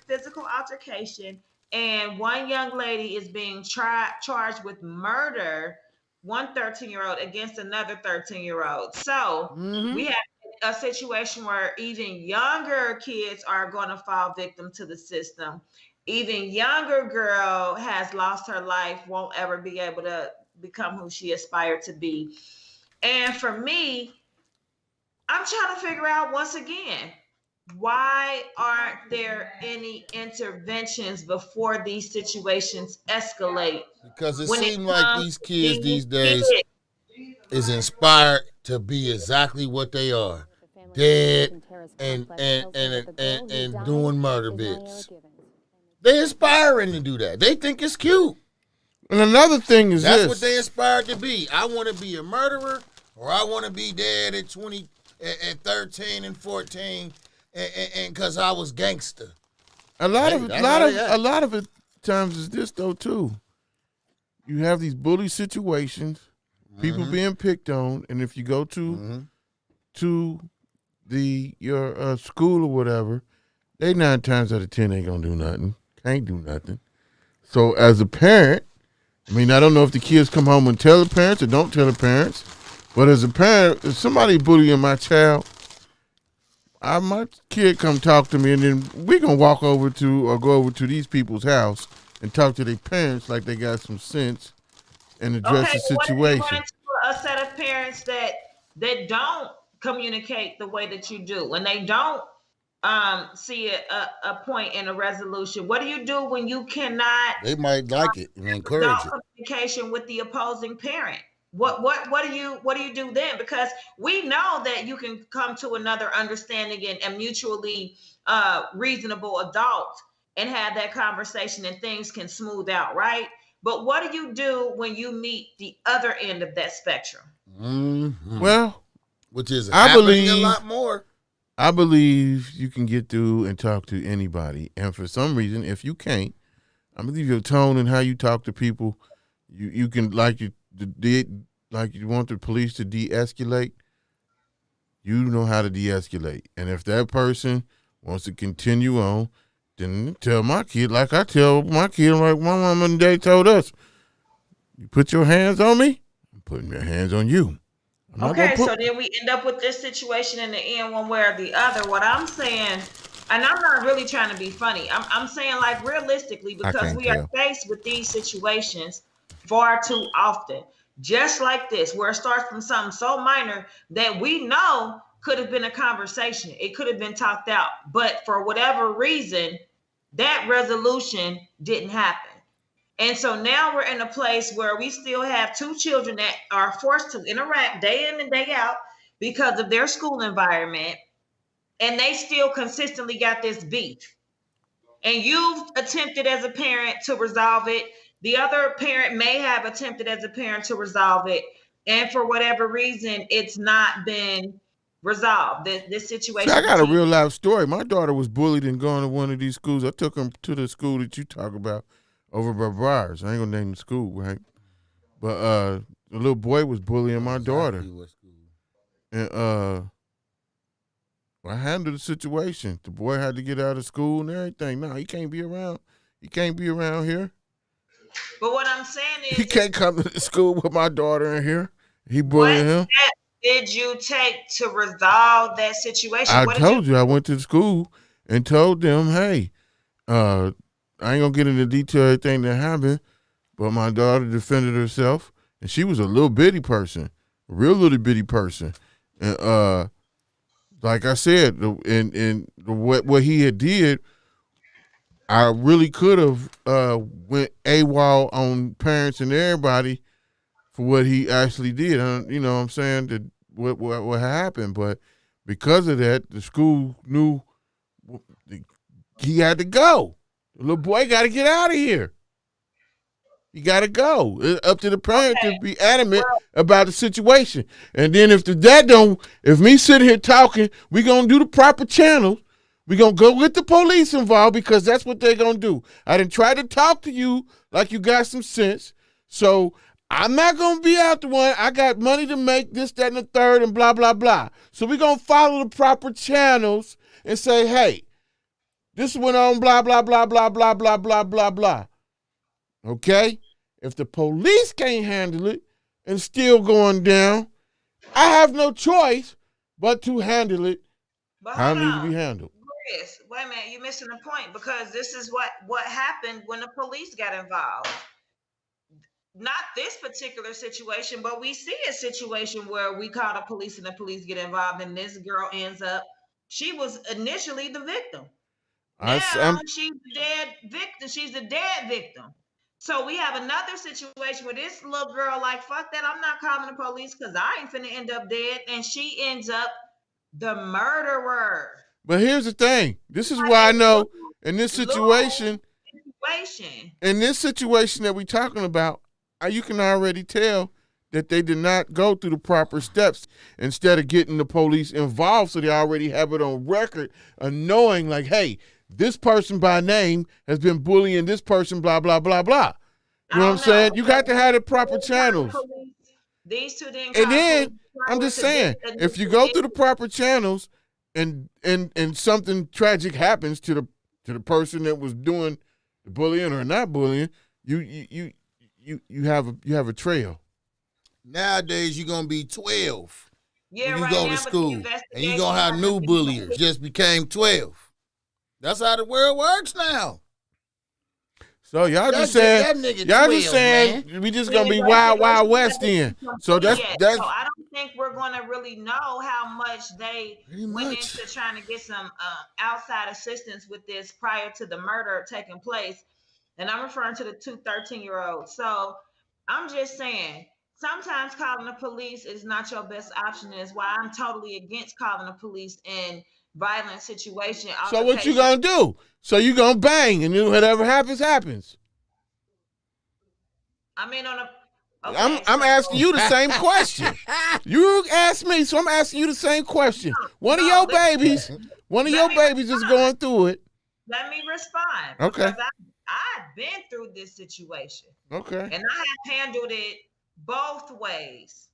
physical altercation, and one young lady is being charged with murder, one 13-year-old against another 13-year-old. So we have a situation where even younger kids are going to fall victim to the system. Even younger girl has lost her life, won't ever be able to become who she aspired to be. And for me, I'm trying to figure out once again, why aren't there any interventions before these situations escalate?
Because it seems like these kids these days is inspired to be exactly what they are. Dead and doing murder bits. They inspiring to do that. They think it's cute.
And another thing is
that's what they inspired to be. I want to be a murderer or I want to be dead at 20, at 13 and 14, and because I was gangster.
A lot
Hey,
of
that's how they act.
a lot of it times is this though too. You have these bully situations, people being picked on, and if you go to your school or whatever, they 9 times out of 10 ain't gonna do nothing, can't do nothing. So as a parent, I mean, I don't know if the kids come home and tell the parents or don't tell the parents, but as a parent, if somebody bullying my child, my kid come talk to me, and then we gonna walk over to or go over to these people's house and talk to their parents like they got some sense and address the
What if you
situation.
run into a set of parents that don't communicate the way that you do, and they don't see a point in a resolution? What do you do when you cannot
They might like it and encourage it.
communication with the opposing parent? What do you do then? Because we know that you can come to another understanding and mutually reasonable adult and have that conversation, and things can smooth out, right? But what do you do when you meet the other end of that spectrum?
Mm-hmm.
Well,
Which is
I
happening
believe-
a lot more.
I believe you can get through and talk to anybody, and for some reason, if you can't, I believe your tone and how you talk to people, you can like you want the police to de-escalate. You know how to de-escalate, and if that person wants to continue on, then tell my kid like I tell my kid, like my mom and dad told us. You put your hands on me, I'm putting your hands on you.
Okay, so then we end up with this situation in the end, one way or the other. What I'm saying, and I'm not really trying to be funny, I'm saying like realistically, because we are faced with these situations far too often. Just like this, where it starts from something so minor that we know could have been a conversation. It could have been talked out, but for whatever reason, that resolution didn't happen. And so now we're in a place where we still have 2 children that are forced to interact day in and day out because of their school environment, and they still consistently got this beef. And you've attempted as a parent to resolve it. The other parent may have attempted as a parent to resolve it, and for whatever reason, it's not been resolved. This situation.
See, I got a real life story. My daughter was bullied and going to one of these schools. I took her to the school that you talk about over by Briars. I ain't gonna name the school, right? But the little boy was bullying my daughter. And I handled the situation. The boy had to get out of school and everything. No, he can't be around. He can't be around here.
But what I'm saying is,
he can't come to the school with my daughter in here. He bullying him.
What did you take to resolve that situation?
I told you I went to the school and told them, hey, I ain't gonna get into detail everything that happened, but my daughter defended herself, and she was a little bitty person, a real little bitty person, and like I said, what he had did, I really could have went AWOL on parents and everybody for what he actually did. You know what I'm saying, that what happened, but because of that, the school knew he had to go. The little boy got to get out of here. He got to go. It's up to the parent to be adamant about the situation. And then if the dad if me sitting here talking, we going to do the proper channels. We going to go get the police involved because that's what they're going to do. I didn't try to talk to you like you got some sense. So I'm not going to be out the one. I got money to make this, that, and the third and blah, blah, blah. So we're going to follow the proper channels and say, hey, this went on, blah, blah, blah, blah, blah, blah, blah, blah, blah. Okay? If the police can't handle it and still going down, I have no choice but to handle it how it needs to be handled.
Chris, wait a minute, you're missing the point, because this is what happened when the police got involved. Not this particular situation, but we see a situation where we call the police and the police get involved, and this girl ends up, she was initially the victim. Now she's the dead victim. She's the dead victim. So we have another situation where this little girl like, fuck that, I'm not calling the police because I ain't finna end up dead. And she ends up the murderer.
But here's the thing. This is why I know in this situation that we talking about, you can already tell that they did not go through the proper steps instead of getting the police involved, so they already have it on record of knowing, like, hey, this person by name has been bullying this person, blah, blah, blah, blah. You know what I'm saying? You got to have the proper channels.
These two didn't.
And then I'm just saying, if you go through the proper channels and something tragic happens to the person that was doing the bullying or not bullying, you have a trail.
Nowadays, you're going to be 12
yeah,
when you
right
go
now,
to
but the
school. And you're going to have
investigation
new
has to be
bulliers. Just became 12. That's how the world works now.
So y'all
That
just saying,
that nigga
y'all
12,
just saying
man.
we just going to be wild, wild west then. So that's,
So I don't think we're going to really know how much they
Pretty
went
much.
into trying to get some outside assistance with this prior to the murder taking place. And I'm referring to the two 13-year-olds. So I'm just saying, sometimes calling the police is not your best option. Is why I'm totally against calling the police in violent situation.
so what you going to do? So you going to bang and then whatever happens, happens.
I mean,
I'm asking you the same question. You asked me, so I'm asking you the same question. One of your babies is going through it.
Let me respond.
Okay.
Because I've been through this situation.
Okay.
And I have handled it both ways.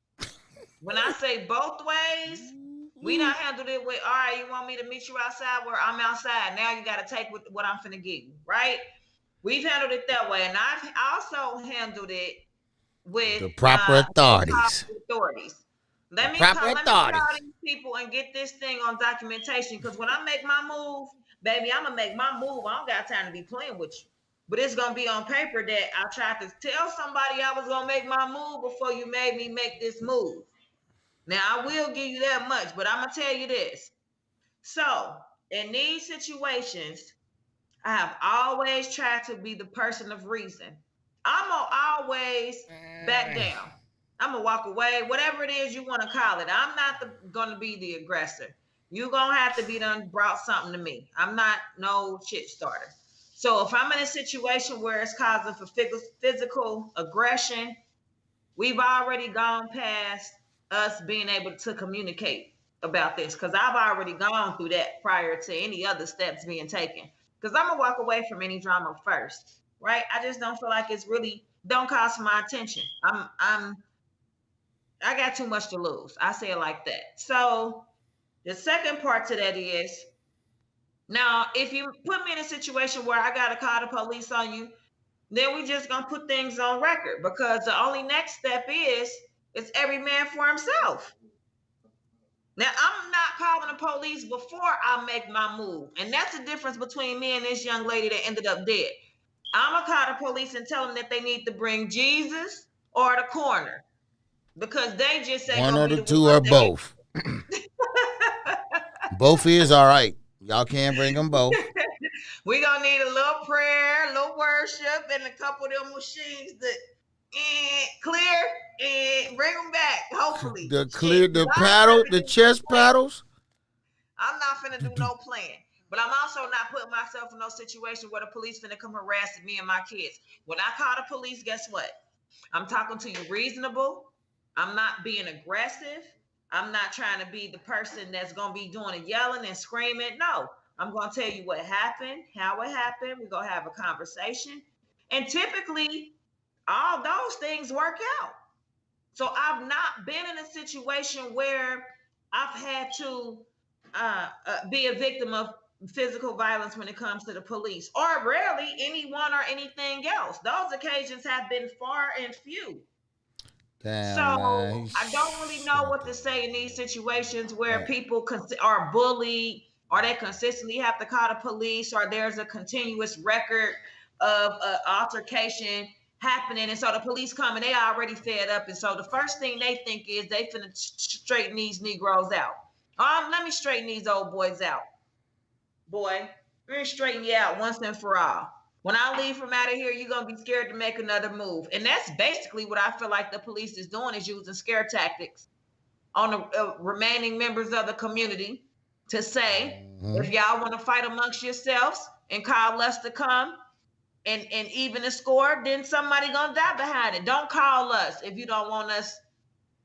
When I say both ways, we done handled it with, all right, you want me to meet you outside where I'm outside. Now you got to take what I'm finna give you, right? We've handled it that way. And I've also handled it with
The proper authorities.
Let me call these people and get this thing on documentation. Because when I make my move, baby, I'm going to make my move. I don't got time to be playing with you. But it's going to be on paper that I tried to tell somebody I was going to make my move before you made me make this move. Now, I will give you that much, but I'm going to tell you this. So, in these situations, I have always tried to be the person of reason. I'm going to always back down. I'm going to walk away, whatever it is you want to call it. I'm not going to be the aggressor. You're going to have to be done brought something to me. I'm not no shit starter. So if I'm in a situation where it's causing for physical aggression, we've already gone past us being able to communicate about this, because I've already gone through that prior to any other steps being taken. Because I'm gonna walk away from any drama first, right? I just don't feel like it's really don't cost my attention. I got too much to lose. I say it like that. So the second part to that is, now if you put me in a situation where I gotta call the police on you, then we just gonna put things on record, because the only next step is it's every man for himself. Now, I'm not calling the police before I make my move. And that's the difference between me and this young lady that ended up dead. I'm going to call the police and tell them that they need to bring Jesus or the coroner, because they just ain't
One
gonna
or
be
the
the
two
ones
or
that
both. Both is all right. Y'all can bring them both.
We going to need a little prayer, a little worship, and a couple of them machines that clear and bring them back, hopefully.
The paddle, the chest paddles.
I'm not finna do no plan. But I'm also not putting myself in no situation where the police finna come harassing me and my kids. When I call the police, guess what? I'm talking to you reasonable. I'm not being aggressive. I'm not trying to be the person that's gonna be doing the yelling and screaming. No, I'm gonna tell you what happened, how it happened. We're gonna have a conversation. And typically, all those things work out. So I've not been in a situation where I've had to be a victim of physical violence when it comes to the police, or rarely anyone or anything else. Those occasions have been far and few.
Damn,
So
man.
I don't really know what to say in these situations where people are bullied, or they consistently have to call the police, or there's a continuous record of altercation happening, and so the police come and they already fed up, and so the first thing they think is they finna straighten these Negroes out. Let me straighten these old boys out. Boy, we're gonna straighten you out once and for all. When I leave from out of here, you're gonna be scared to make another move. And that's basically what I feel like the police is doing, is using scare tactics on the remaining members of the community to say, if y'all want to fight amongst yourselves and call us to come and even the score, then somebody gonna die behind it. Don't call us if you don't want us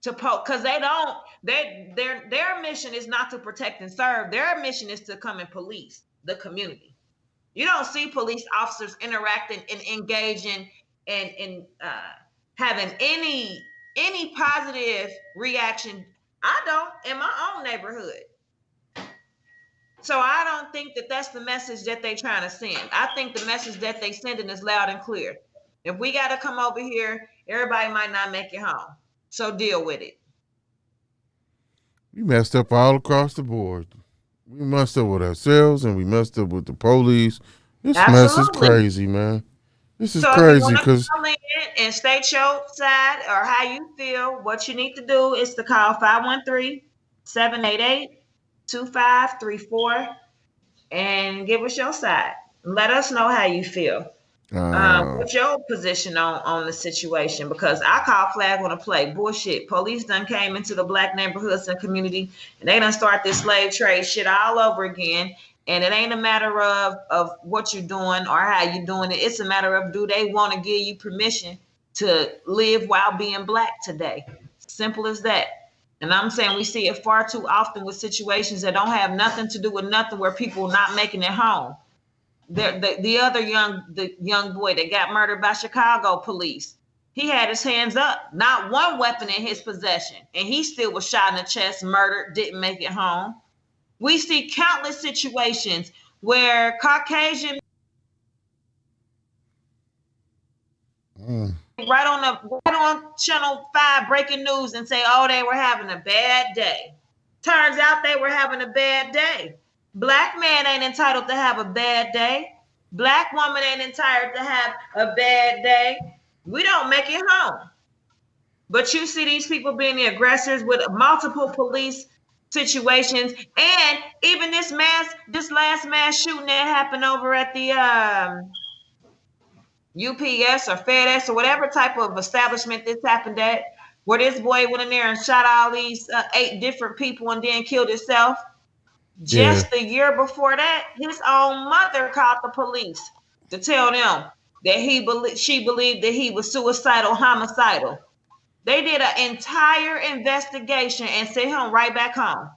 because they don't. Their mission is not to protect and serve. Their mission is to come and police the community. You don't see police officers interacting and engaging and having any positive reaction. I don't in my own neighborhood. So I don't think that that's the message that they trying to send. I think the message that they sending is loud and clear. If we got to come over here, everybody might not make it home. So deal with it.
We messed up all across the board. We messed up with ourselves and we messed up with the police. This mess is crazy, man. This is crazy because
come in and state your side or how you feel. What you need to do is to call 513-788-2534 and give us your side. Let us know how you feel. What's your position on the situation? Because I call flag on a play. Bullshit. Police done came into the black neighborhoods and community and they done start this slave trade shit all over again. And it ain't a matter of what you're doing or how you're doing it. It's a matter of, do they want to give you permission to live while being black today? Simple as that. And I'm saying we see it far too often with situations that don't have nothing to do with nothing, where people not making it home. The other young boy that got murdered by Chicago police, he had his hands up, not one weapon in his possession, and he still was shot in the chest, murdered, didn't make it home. We see countless situations where Caucasian right on Channel 5 breaking news and say, oh, they were having a bad day. Turns out they were having a bad day. Black man ain't entitled to have a bad day. Black woman ain't entitled to have a bad day. We don't make it home. But you see these people being the aggressors with multiple police situations, and even this last mass shooting that happened over at the UPS or FedEx or whatever type of establishment this happened at, where this boy went in there and shot all these 8 different people and then killed himself. Just the year before that, his own mother called the police to tell them that she believed that he was suicidal, homicidal. They did an entire investigation and sent him right back home.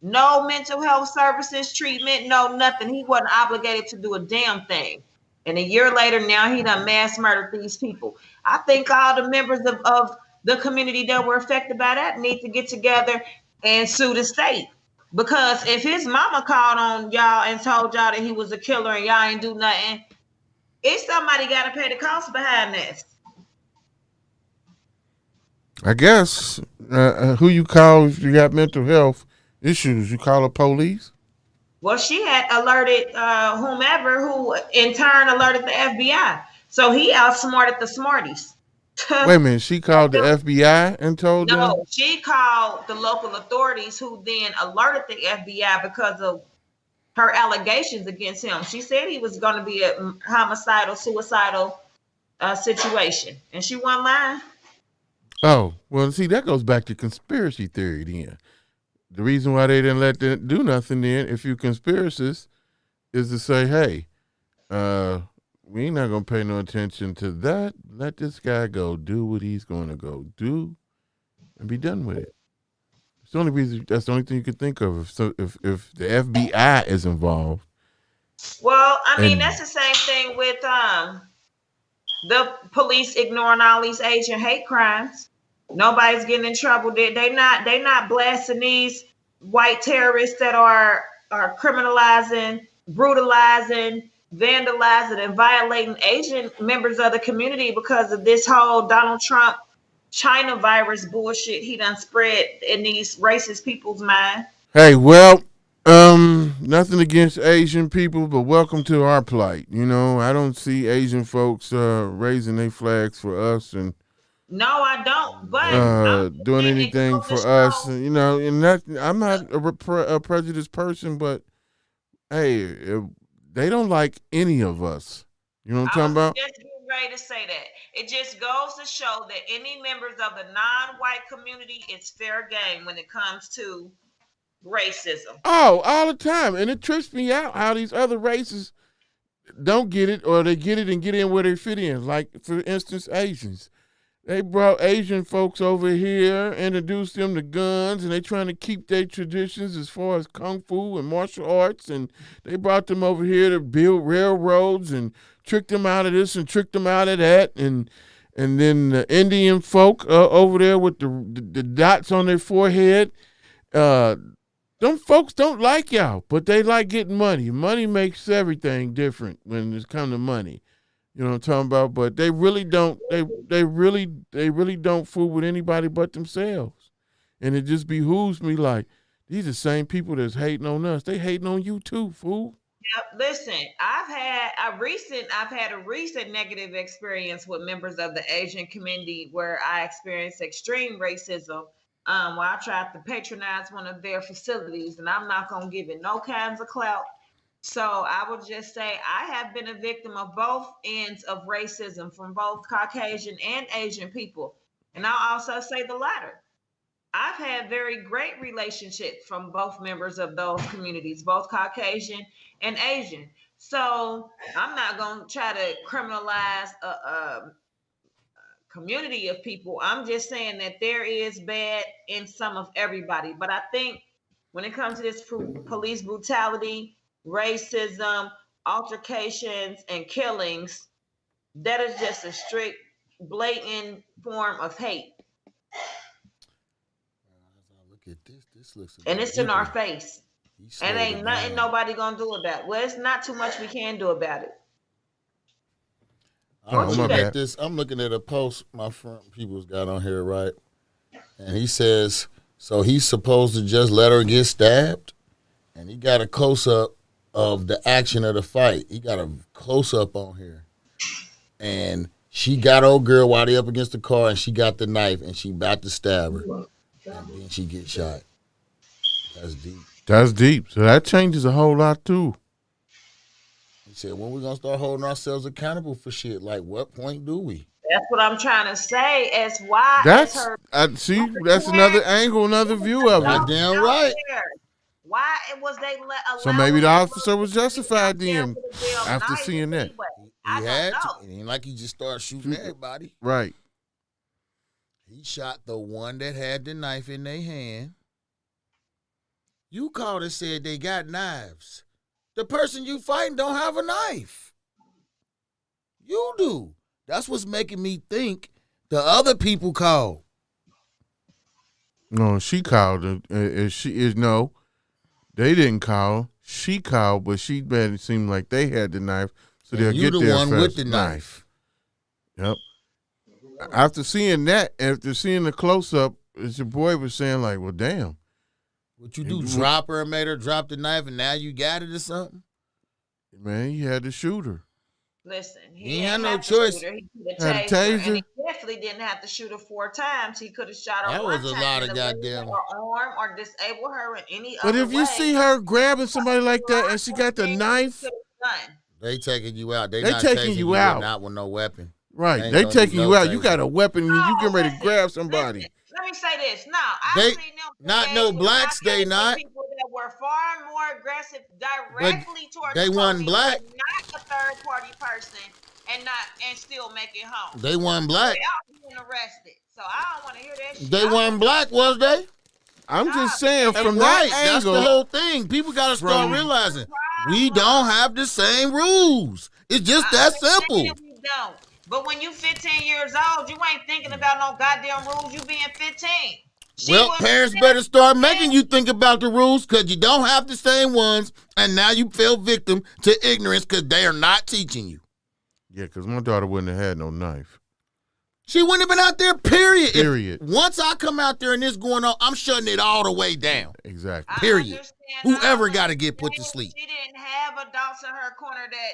No mental health services, treatment, no nothing. He wasn't obligated to do a damn thing. And a year later, now he done mass murdered these people. I think all the members of the community that were affected by that need to get together and sue the state. Because if his mama called on y'all and told y'all that he was a killer and y'all ain't do nothing, it's somebody got to pay the cost behind this.
I guess who you call if you got mental health issues? You call the police?
Well, she had alerted whomever, who in turn alerted the FBI. So he outsmarted the smarties.
Wait a minute, she called the FBI and told them?
No, she called the local authorities, who then alerted the FBI because of her allegations against him. She said he was going to be a homicidal, suicidal situation. And she wasn't lying.
Oh, well, see, that goes back to conspiracy theory then. The reason why they didn't let them do nothing then, if you conspiracists, is to say, hey, we ain't not going to pay no attention to that. Let this guy go do what he's going to go do and be done with it. It's the only reason, that's the only thing you could think of. If the FBI is involved.
Well, I mean, that's the same thing with the police ignoring all these Asian hate crimes. Nobody's getting in trouble. They not blasting these white terrorists that are criminalizing, brutalizing, vandalizing, and violating Asian members of the community because of this whole Donald Trump China virus bullshit he done spread in these racist people's mind.
Hey, well, nothing against Asian people, but welcome to our plight. You know, I don't see Asian folks raising their flags for us and
no, I don't. But
doing anything for us. You know, and that I'm not a prejudiced person, but hey, they don't like any of us. You know what I'm talking about?
Just getting ready to say that. It just goes to show that any members of the non-white community, it's fair game when it comes to racism.
Oh, all the time. And it trips me out how these other races don't get it, or they get it and get in where they fit in. Like, for instance, Asians. They brought Asian folks over here, introduced them to guns, and they trying to keep their traditions as far as kung fu and martial arts. And they brought them over here to build railroads and tricked them out of this and tricked them out of that. And then the Indian folk over there with the dots on their forehead, them folks don't like y'all, but they like getting money. Money makes everything different when it's come to money. You know what I'm talking about? But they really don't. They really don't fool with anybody but themselves. And it just behooves me like these are the same people that's hating on us. They hating on you too, fool.
Yep, listen, I've had a recent negative experience with members of the Asian community where I experienced extreme racism. Where I tried to patronize one of their facilities, and I'm not gonna give it no kinds of clout. So I would just say I have been a victim of both ends of racism from both Caucasian and Asian people. And I'll also say the latter. I've had very great relationships from both members of those communities, both Caucasian and Asian. So I'm not going to try to criminalize a community of people. I'm just saying that there is bad in some of everybody. But I think when it comes to this police brutality, racism, altercations, and killings, that is just a strict, blatant form of hate.
Look at this. This looks.
And it's in our face. And ain't nothing nobody gonna do about it. Well, it's not too much we can do about it.
I'm looking at a post my friend people's got on here, right? And he says, so he's supposed to just let her get stabbed? And he got a close-up of the action of the fight. He got a close-up on here. And she got old girl while they up against the car, and she got the knife, and she about to stab her. And then she gets shot. That's deep.
That's deep. So that changes a whole lot, too.
He said, when we going to start holding ourselves accountable for shit? Like, what point do we?
That's what I'm trying to say. As why?
That's
That's
another angle, another view of it.
Damn right.
Why was they allowed?
So maybe the officer was justified then after seeing that.
He had to. It ain't like he just started shooting everybody.
Right.
He shot the one that had the knife in their hand. You called and said they got knives. The person you fighting don't have a knife. You do. That's what's making me think the other people called.
No, she called. No, they didn't call. She called, but she made it seem like they had the knife, so they'll get there
one
first.
with the knife.
Yep. After seeing that, after seeing the close up, your boy was saying like, "Well, damn."
What you do? Drop her and made her drop the knife, and now you got it or something?
Man, he had to shoot her.
Listen,
he had no choice.
He
had a taser.
And he definitely didn't have to shoot her 4 times. He could have shot her.
That
one
was a
time
lot of
in the
goddamn.
leg or arm, or disable her in any
But
other
if you
way.
see her grabbing somebody like that and she got the knife,
they taking you out. They
not
taking
you out.
Not with no weapon.
Right, they taking you out. You got a weapon and you getting ready to grab somebody.
Let me say this. No, I've seen them.
Not no blacks. They not.
People that were far more aggressive directly towards.
They
the
wasn't
police,
black.
Not a third party person, and still make it home.
They wasn't black.
They all being arrested. So I don't want to hear that shit.
They wasn't black, was they?
I'm just saying from
right,
that angle.
That's the whole thing. People got to start realizing we don't have the same rules. It's just that simple.
We don't. But when you 15 years old, you ain't thinking about no goddamn rules. You being 15.
Well, parents better start making you think about the rules because you don't have the same ones, and now you fell victim to ignorance because they are not teaching you.
Yeah, because my daughter wouldn't have had no knife.
She wouldn't have been out there, period.
Period.
Once I come out there and this going on, I'm shutting it all the way down.
Exactly.
Period. Whoever got to get put to sleep.
She didn't have adults in her corner that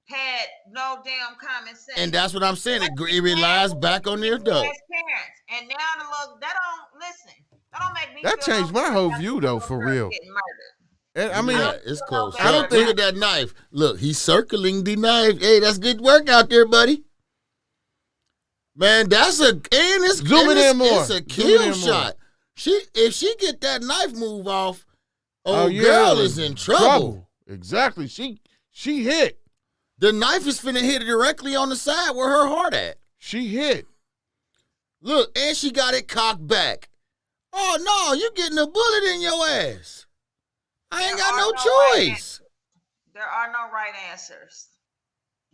had no damn common sense.
And that's what I'm saying. It relies back on their adults.
Parents. And now that don't make me
That changed my whole view though, for real. And, I mean,
it's close. I don't think of that knife. Look, he's circling the knife. Hey, that's good work out there, buddy. Man, that's it's a kill shot. If she get that knife move off, girl is in trouble.
Exactly. She hit.
The knife is finna hit directly on the side where her heart at.
She hit.
Look, and she got it cocked back. Oh, no, you getting a bullet in your ass. I ain't got no choice.
There are no right answers.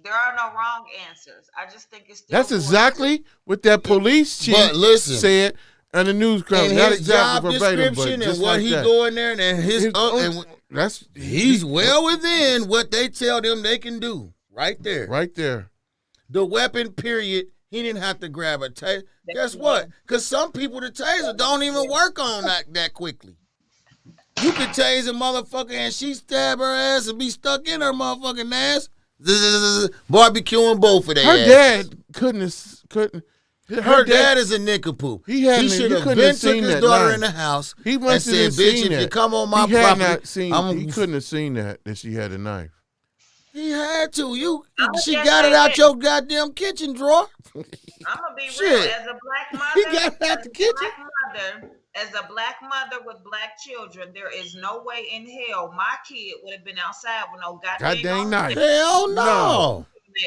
There are no wrong answers. I just think it's still
That's exactly what that police chief
But listen,
said on the news conference.
in
Not
his
exactly
job
verbatim, but
description and
just
what
like
he
that.
go in there and
That's
he's well within what they tell them they can do. Right there.
right there.
The weapon, period. He didn't have to grab a taser. Guess what? Because some people, the taser don't even work on that quickly. You could tase a motherfucker and she stab her ass and be stuck in her motherfucking ass. Barbecuing both of their
Her
ass.
dad couldn't.
Her dad is a nincompoop. He should have
couldn't
been
have
took
seen
his
that
daughter
knife.
in the house
He
and
must
said,
have
bitch,
seen
if
that.
you come on my
He had
property,
not seen. He couldn't have seen that she had a knife.
He had to. She
just
got it
say
out
this.
your goddamn kitchen drawer.
I'm gonna be real.
Shit.
As a black mother,
He got it out the kitchen.
as a black mother with black children, there is no way in hell my kid would have been outside with no
Goddamn knife.
Hell no.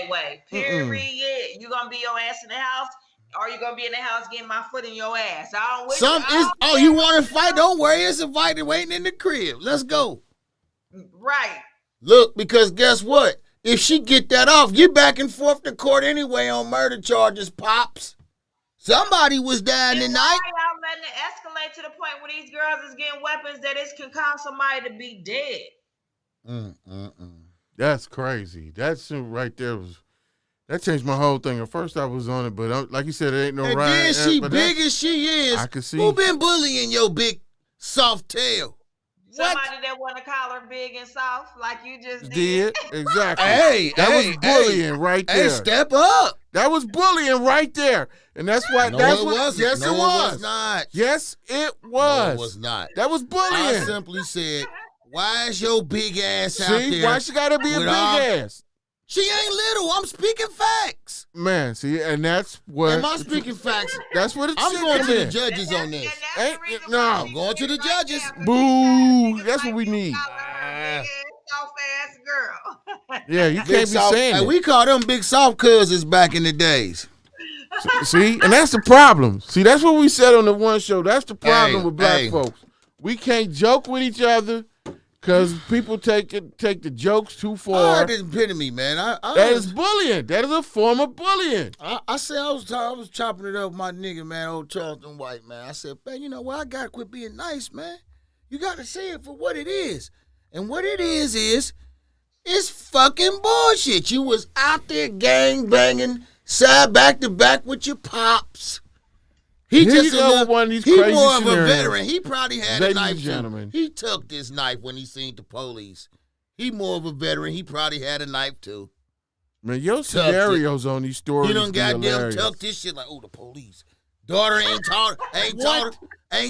Way. Period. You gonna be your ass in the house, or you gonna be in the house getting my foot in your ass? I don't.
You want to fight? Don't worry, it's a fight waiting in the crib. Let's go.
Right.
Look, because guess what? If she get that off, you back and forth to court anyway on murder charges, Pops. Somebody was dying
And
tonight.
why y'all letting it escalate to the point where these girls is getting weapons that it can cause somebody to be dead?
That's crazy. That shit right there that changed my whole thing. At first I was on it, but like you said, it ain't no
And
right.
then she big as she is.
I can see.
Who been bullying your big soft tail?
Somebody that want to call her big and soft, like you just
Did exactly.
Hey,
that
hey,
was bullying right there.
Hey, step up.
That was bullying right there, and that's why.
No,
that's
it
what.
wasn't.
Yes,
No,
it
it
was.
was not.
Yes, it was.
No, it was not.
That was
I
bullying.
simply said, why is your big ass out
See,
there?
why she gotta be a
with
big
all-
ass?
She ain't little. I'm speaking facts.
Man, see, and that's what.
Am I speaking facts?
That's what it's.
I'm going to the
in.
judges on this.
Ain't- no,
I'm going to the judges.
Boo! That's what we need.
Soft ass girl.
Yeah, you
Big
can't be
soft,
saying
hey,
it.
we call them big soft cousins back in the days.
See, and that's the problem. See, that's what we said on the one show. That's the problem with black folks. We can't joke with each other because people take the jokes too
I
far.
heard this epitome, man.
That is bullying. That is a form of bullying.
I said I was chopping it up with my nigga, man, old Charleston White, man. I said, man, you know what? I gotta quit being nice, man. You gotta say it for what it is. And what it is it's fucking bullshit. You was out there gang banging, side back to back with your pops. He
Here
just
you go with one of these
he
crazy
more of a
scenarios.
veteran. He probably had
Ladies
a knife
and
too.
gentlemen.
He took this knife when he seen the police. He more of a veteran. He probably had a knife too.
Man, your scenarios on these stories.
He done
be
goddamn
hilarious.
tucked this shit like, oh, the police. Daughter ain't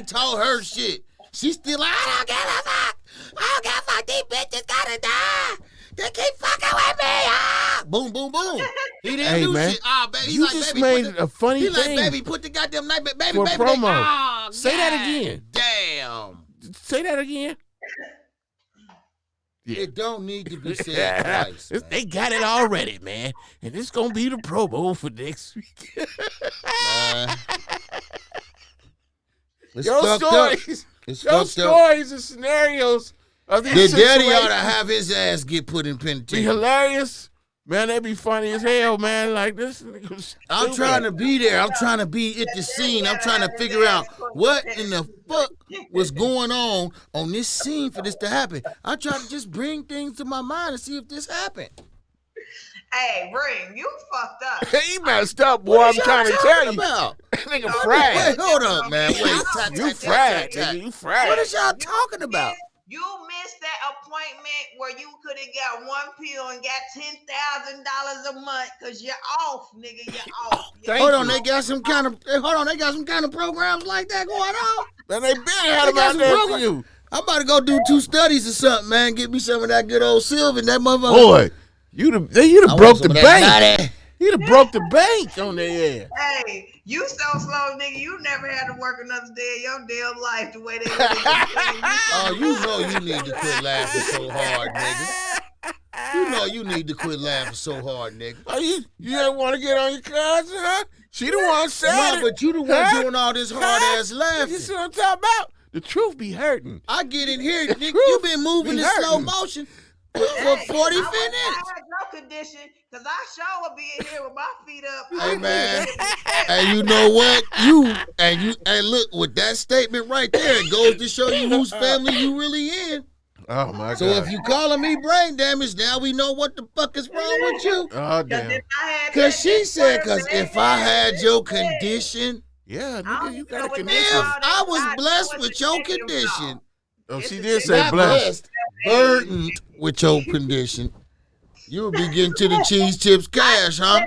taught her shit. She's still like, I don't give a fuck. I don't give a fuck. These bitches gotta die. They keep fucking with me. Ah. Boom, boom, boom. He didn't do
man,
shit. Ah, baby. He's
you
like,
just
baby,
made
put
a funny
he
thing.
like, baby, put the goddamn knife back. Baby,
for a
baby.
promo.
Ah,
Say that
God
again.
Damn.
Say that again. Yeah.
It don't need to be said twice. Man.
They got it already, man. And it's going to be the promo for next week.
Man. It's
Your
fucked up.
stories.
It's
Your
fucked up.
stories and scenarios of these
The daddy ought to
situations
have his ass get put in
be
penitentiary.
hilarious. Man, they be funny as hell, man. Like this.
I'm trying to be there. I'm trying to be at the scene. I'm trying to figure out what in the fuck was going on this scene for this to happen. I try to just bring things to my mind and see if this happened.
Hey, Ring, you fucked up.
He messed up, boy.
What
I'm
is
trying to
y'all
tell
talking
you.
about?
Nigga
Wait,
fried.
hold up, man. Wait.
You fried, nigga. You fried.
What is y'all talking about?
You missed that appointment where you could have got one pill and got $10,000 a month because you're off, nigga. You're off.
Hold on, they got some kind of programs like that going on.
Man, they been had
They
him
got
out
some
there for
programs.
you.
I'm about to go do 2 studies or something, man. Get me some of that good old silver and that motherfucker.
Boy, you'd have
I
broke
want
the
some of that
bank.
body.
You'd have broke the bank on their ass.
Hey, you so slow, nigga. You never had to work another day of your damn life the way they
Oh, you know you need to quit laughing so hard, nigga. You know you need to quit laughing so hard, nigga.
Oh, you didn't want to get on your cousin, huh? She the one said
No,
it.
but you the one
Huh?
doing all this hard ass laughing.
You see what I'm talking about? The truth be hurting.
I get in here, nigga.
truth
You been moving
be
in slow
hurting.
motion for
Hey,
40
I
minutes.
had no condition because I sure would be in here with my feet up.
Hey man, and you know what? And look with that statement right there, it goes to show you whose family you really in.
Oh my
So
God.
if you calling me brain damage, now we know what the fuck is wrong with you.
Oh damn.
Cause she said, cause if I had your condition,
Yeah,
I
nigga,
don't
you
even
got
know
a
what
condition.
if
all
I
that
was
God
blessed
knows
with
it's
your
a shame,
condition,
Oh, she
It's
did
a
say
not
blessed.
burdened with your condition, you would be getting to the cheese chips cash, huh?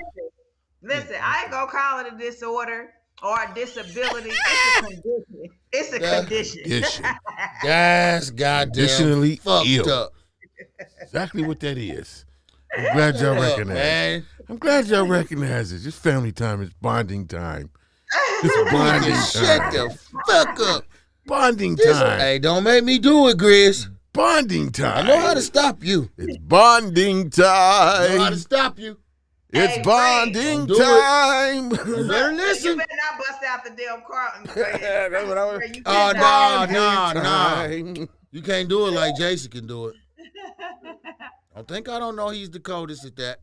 Listen, I ain't gonna call it a disorder or a disability. It's a condition. It's a
Yeah.
condition.
Condition.
That's goddamn
Additionally
fucked
ill.
up.
Exactly what that is. I'm glad y'all
Look,
recognize it.
man.
I'm glad y'all recognize it. It's family time. It's bonding time. It's bonding
Shut
time.
the fuck up.
Bonding
This-
time.
hey, don't make me do it, Grizz.
Bonding
I
time.
know how to stop you.
It's bonding
I know how
time.
to stop you.
It's
Hey,
bonding
Don't do it.
time.
You better
You
listen.
better not bust out the damn Carlton.
That's what I was.
Oh,
no.
no.
Time.
You can't do it like Jason can do it. I don't know he's the coldest at that.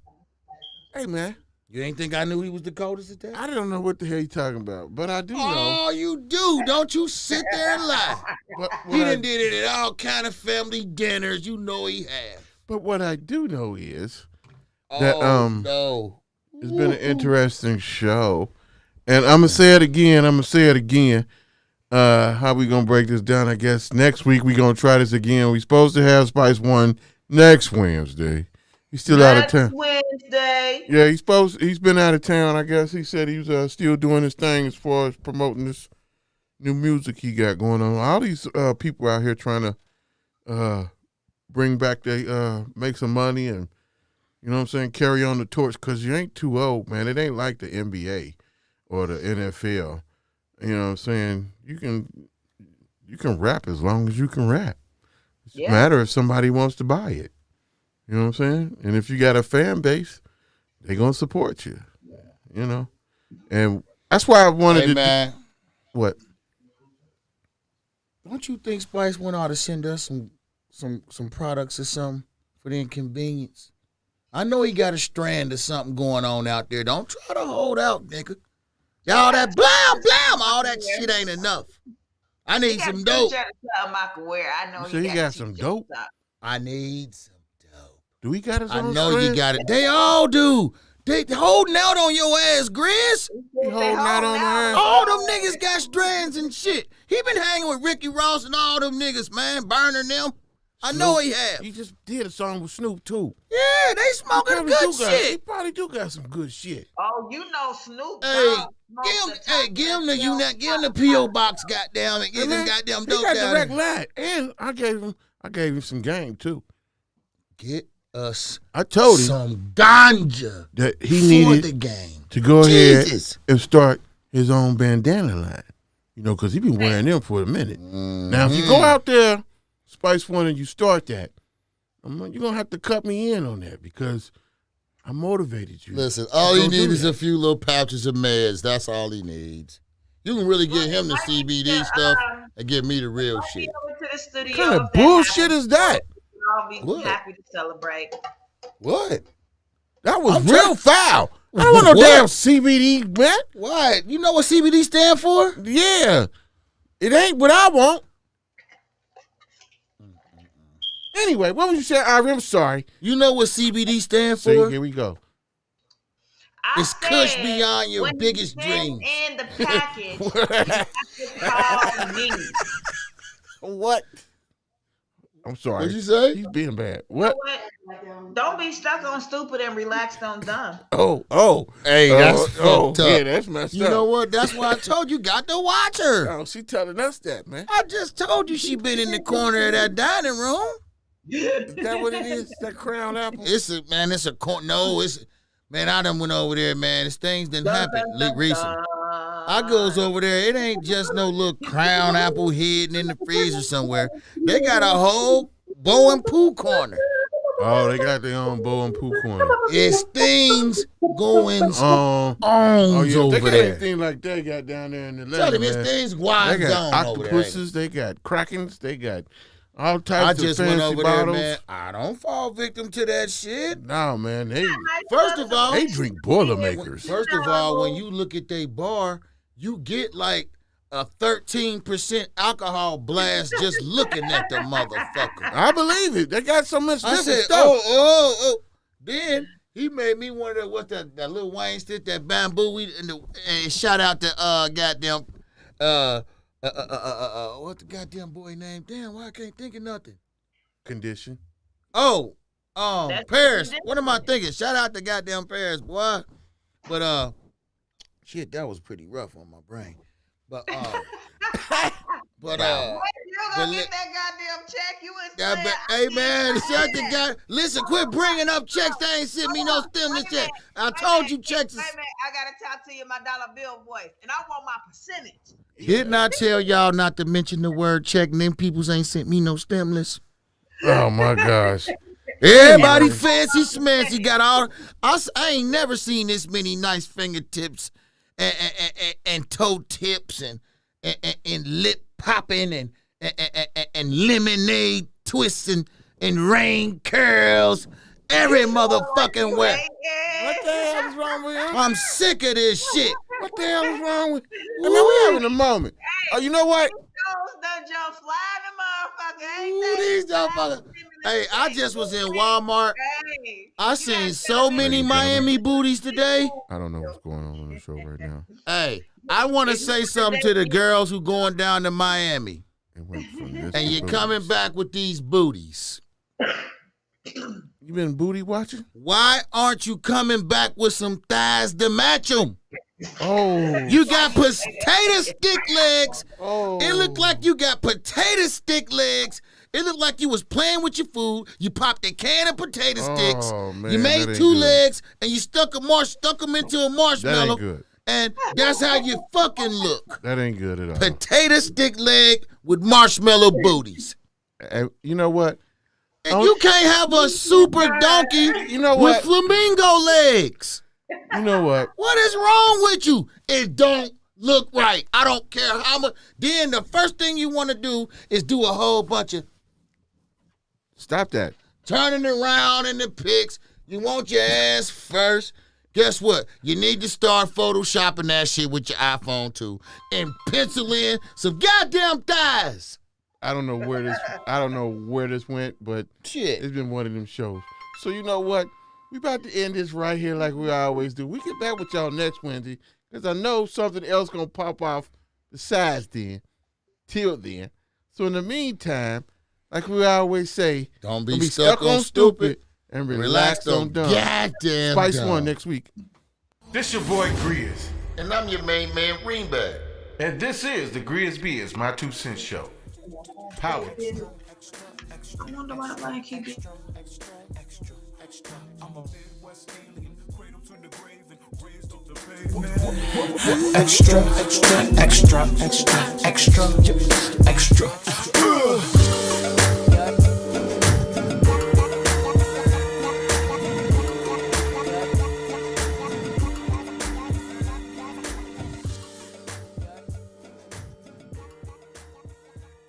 Hey man,
You ain't think I knew he was the coldest at that?
I don't know what the hell you talking about, but I do know.
Oh, you do. Don't you sit there and lie.
But
He
what, I,
done did it at all kind of family dinners. You know he have.
but what I do know is that
Oh, no.
it's been an interesting show, and I'm gonna say it again. How we gonna break this down? I guess next week we gonna try this again. We supposed to have Spice One next Wednesday. He's still out of town.
Wednesday.
Yeah, he's been out of town. I guess he said he was still doing his thing as far as promoting this new music he got going on. All these people out here trying to bring back make some money and, you know what I'm saying, carry on the torch, because you ain't too old, man. It ain't like the NBA or the NFL. You know what I'm saying? You can rap as long as you can rap. It's a matter if somebody wants to buy it. You know what I'm saying? And if you got a fan base, they're going to support you. You know? And that's why I wanted
Hey,
to
man.
what?
Don't you think Spice One ought to send us some products or something for the inconvenience? I know he got a strand or something going on out there. Don't try to hold out, nigga. All that blam, all that shit ain't enough. I need some dope.
I know
You say he got some dope?
I need some dope.
Do we got his
I
own
know you
strand?
got it. They all do. They holding out on your ass, Grizz.
He holding out on my ass.
All them niggas got strands and shit. He been hanging with Ricky Ross and all them niggas, man, burning them. I know he have.
He just did a song with Snoop, too.
Yeah, they smoking good
He
shit.
probably do got some good shit.
Oh, you know Snoop.
Hey,
Dogg
give him the
smokes
give him the PO box, goddamn it. Get
Hey,
this
man,
goddamn
he
dope
got
down
direct
there.
line. And I gave him some game, too.
Get us
I told him
some ganja
that he
for
needed
the game.
to go ahead
Jesus.
and start his own bandana line. You know, because he been wearing them for a minute. Now, if you go out there, Spice One, and you start that, you're going to have to cut me in on that, because I motivated you.
Listen, all he
Don't do
needs is
that.
a few little pouches of meds. That's all he needs. You can really get him the CBD stuff and give me the real shit.
Over to the studio.
What kind of bullshit is that?
I'll be
What?
happy to celebrate.
What?
That was
I'm
real foul. I don't want no
What?
damn CBD, man.
What? You know what CBD stand for?
Yeah. It ain't what I want. Anyway, what was you saying, Ari? I'm sorry.
You know what CBD stand
See,
for?
here we go.
I
It's kush
said,
beyond your
when
biggest
you send
dreams.
in the package, you have to call me.
What? I'm sorry.
What'd you say?
He's being bad.
You know
What?
what? Don't be stuck on stupid and relaxed on dumb.
Oh.
Hey, that's fucked up.
Yeah, that's messed
You
up.
know what? That's why I told you got to watch her.
Oh, she telling us that, man.
I just told you she been in the corner of that dining room.
Is that what it is? That crown apple?
It's a no, man, I done went over there, man. It's things didn't happen recently. I goes over there, it ain't just no little crown apple hidden in the freezer somewhere. They got a whole Bo and Pooh corner.
Oh, they got their own Bo and Pooh corner.
It's things going
Oh
on
yeah, they
over
got
there.
anything like that got down there in the
Tell
land,
him it's
man.
things
They
wide
got
on over there. ain't it?
octopuses, they got krakens, they got all
I
types
just
of
went
fancy
over
bottles.
there, man. I don't fall victim to that shit.
No, man,
First of all,
they drink Boilermakers.
First of all, when you look at their bar, you get like a 13% alcohol blast just looking at the motherfucker.
I believe it. They got so much
I
different
said,
stuff.
oh. Then he made me one of the, what's that little Wayne stick, that bamboo, and shout out to goddamn, what the goddamn boy name? Damn, why I can't think of nothing?
Condition.
Oh,
That's
Paris.
Condition.
What am I thinking? Shout out to goddamn Paris, boy. But shit, that was pretty rough on my brain. But
Boy, you
but
gonna
but
get that goddamn check? You was
yeah, but, hey man, shut the guy. Listen, quit bringing up checks. They ain't sent me no stimulus check. I told you checks.
Wait a minute, I gotta talk to you in my dollar bill voice, and I want my percentage.
Didn't I tell y'all not to mention the word check? And them peoples ain't sent me no stimulus.
Oh my gosh.
Everybody fancy smancy got all. I ain't never seen this many nice fingertips and toe tips and lip popping and lemonade twists and rain curls. Every motherfucking way.
What the hell is wrong with him?
I'm sick of this shit.
What the hell is wrong with? I mean, we having a moment. Oh, you know what?
Those jump fly the motherfucker. Ain't
Ooh,
they?
these motherfuckers. Hey, I just was in Walmart.
Hey,
I seen so many Miami booties today.
I don't know what's going on the show right now.
Hey, I want to say something to the girls who going down to Miami.
It went from this
And
to
you're
booties.
coming back with these booties.
You been booty watching?
Why aren't you coming back with some thighs to match them?
Oh,
You got potato stick legs.
oh.
It looked like you got potato stick legs. It looked like you was playing with your food. You popped a can of potato sticks.
Oh, man,
You
that
made
ain't
two
good.
legs and you stuck them into a
That
marshmallow.
ain't good.
And that's how you fucking look.
That ain't good at all.
Potato stick leg with marshmallow booties.
And you know what?
And you can't have a super donkey
You know
with
what?
flamingo legs.
You know what?
What is wrong with you? It don't look right. I don't care how much. Then the first thing you want to do is do a whole bunch of
Stop that.
turning around in the pics. You want your ass first. Guess what? You need to start photoshopping that shit with your iPhone too and pencil in some goddamn thighs.
I don't know where this went, but
Shit.
it's been one of them shows. So you know what? We about to end this right here like we always do. We get back with y'all next Wednesday because I know something else gonna pop off besides then, till then. So in the meantime, like we always say,
Don't
don't
be stuck on stupid.
and relax on dumb.
goddamn
Spice
dumb.
One next week. This your boy Grizz,
And I'm your main man, Greenback.
and this is the GRIZZBIZMY My 2 Cents Show. Powered.
I wonder why I keep it.
Extra, extra, extra, extra, extra, extra.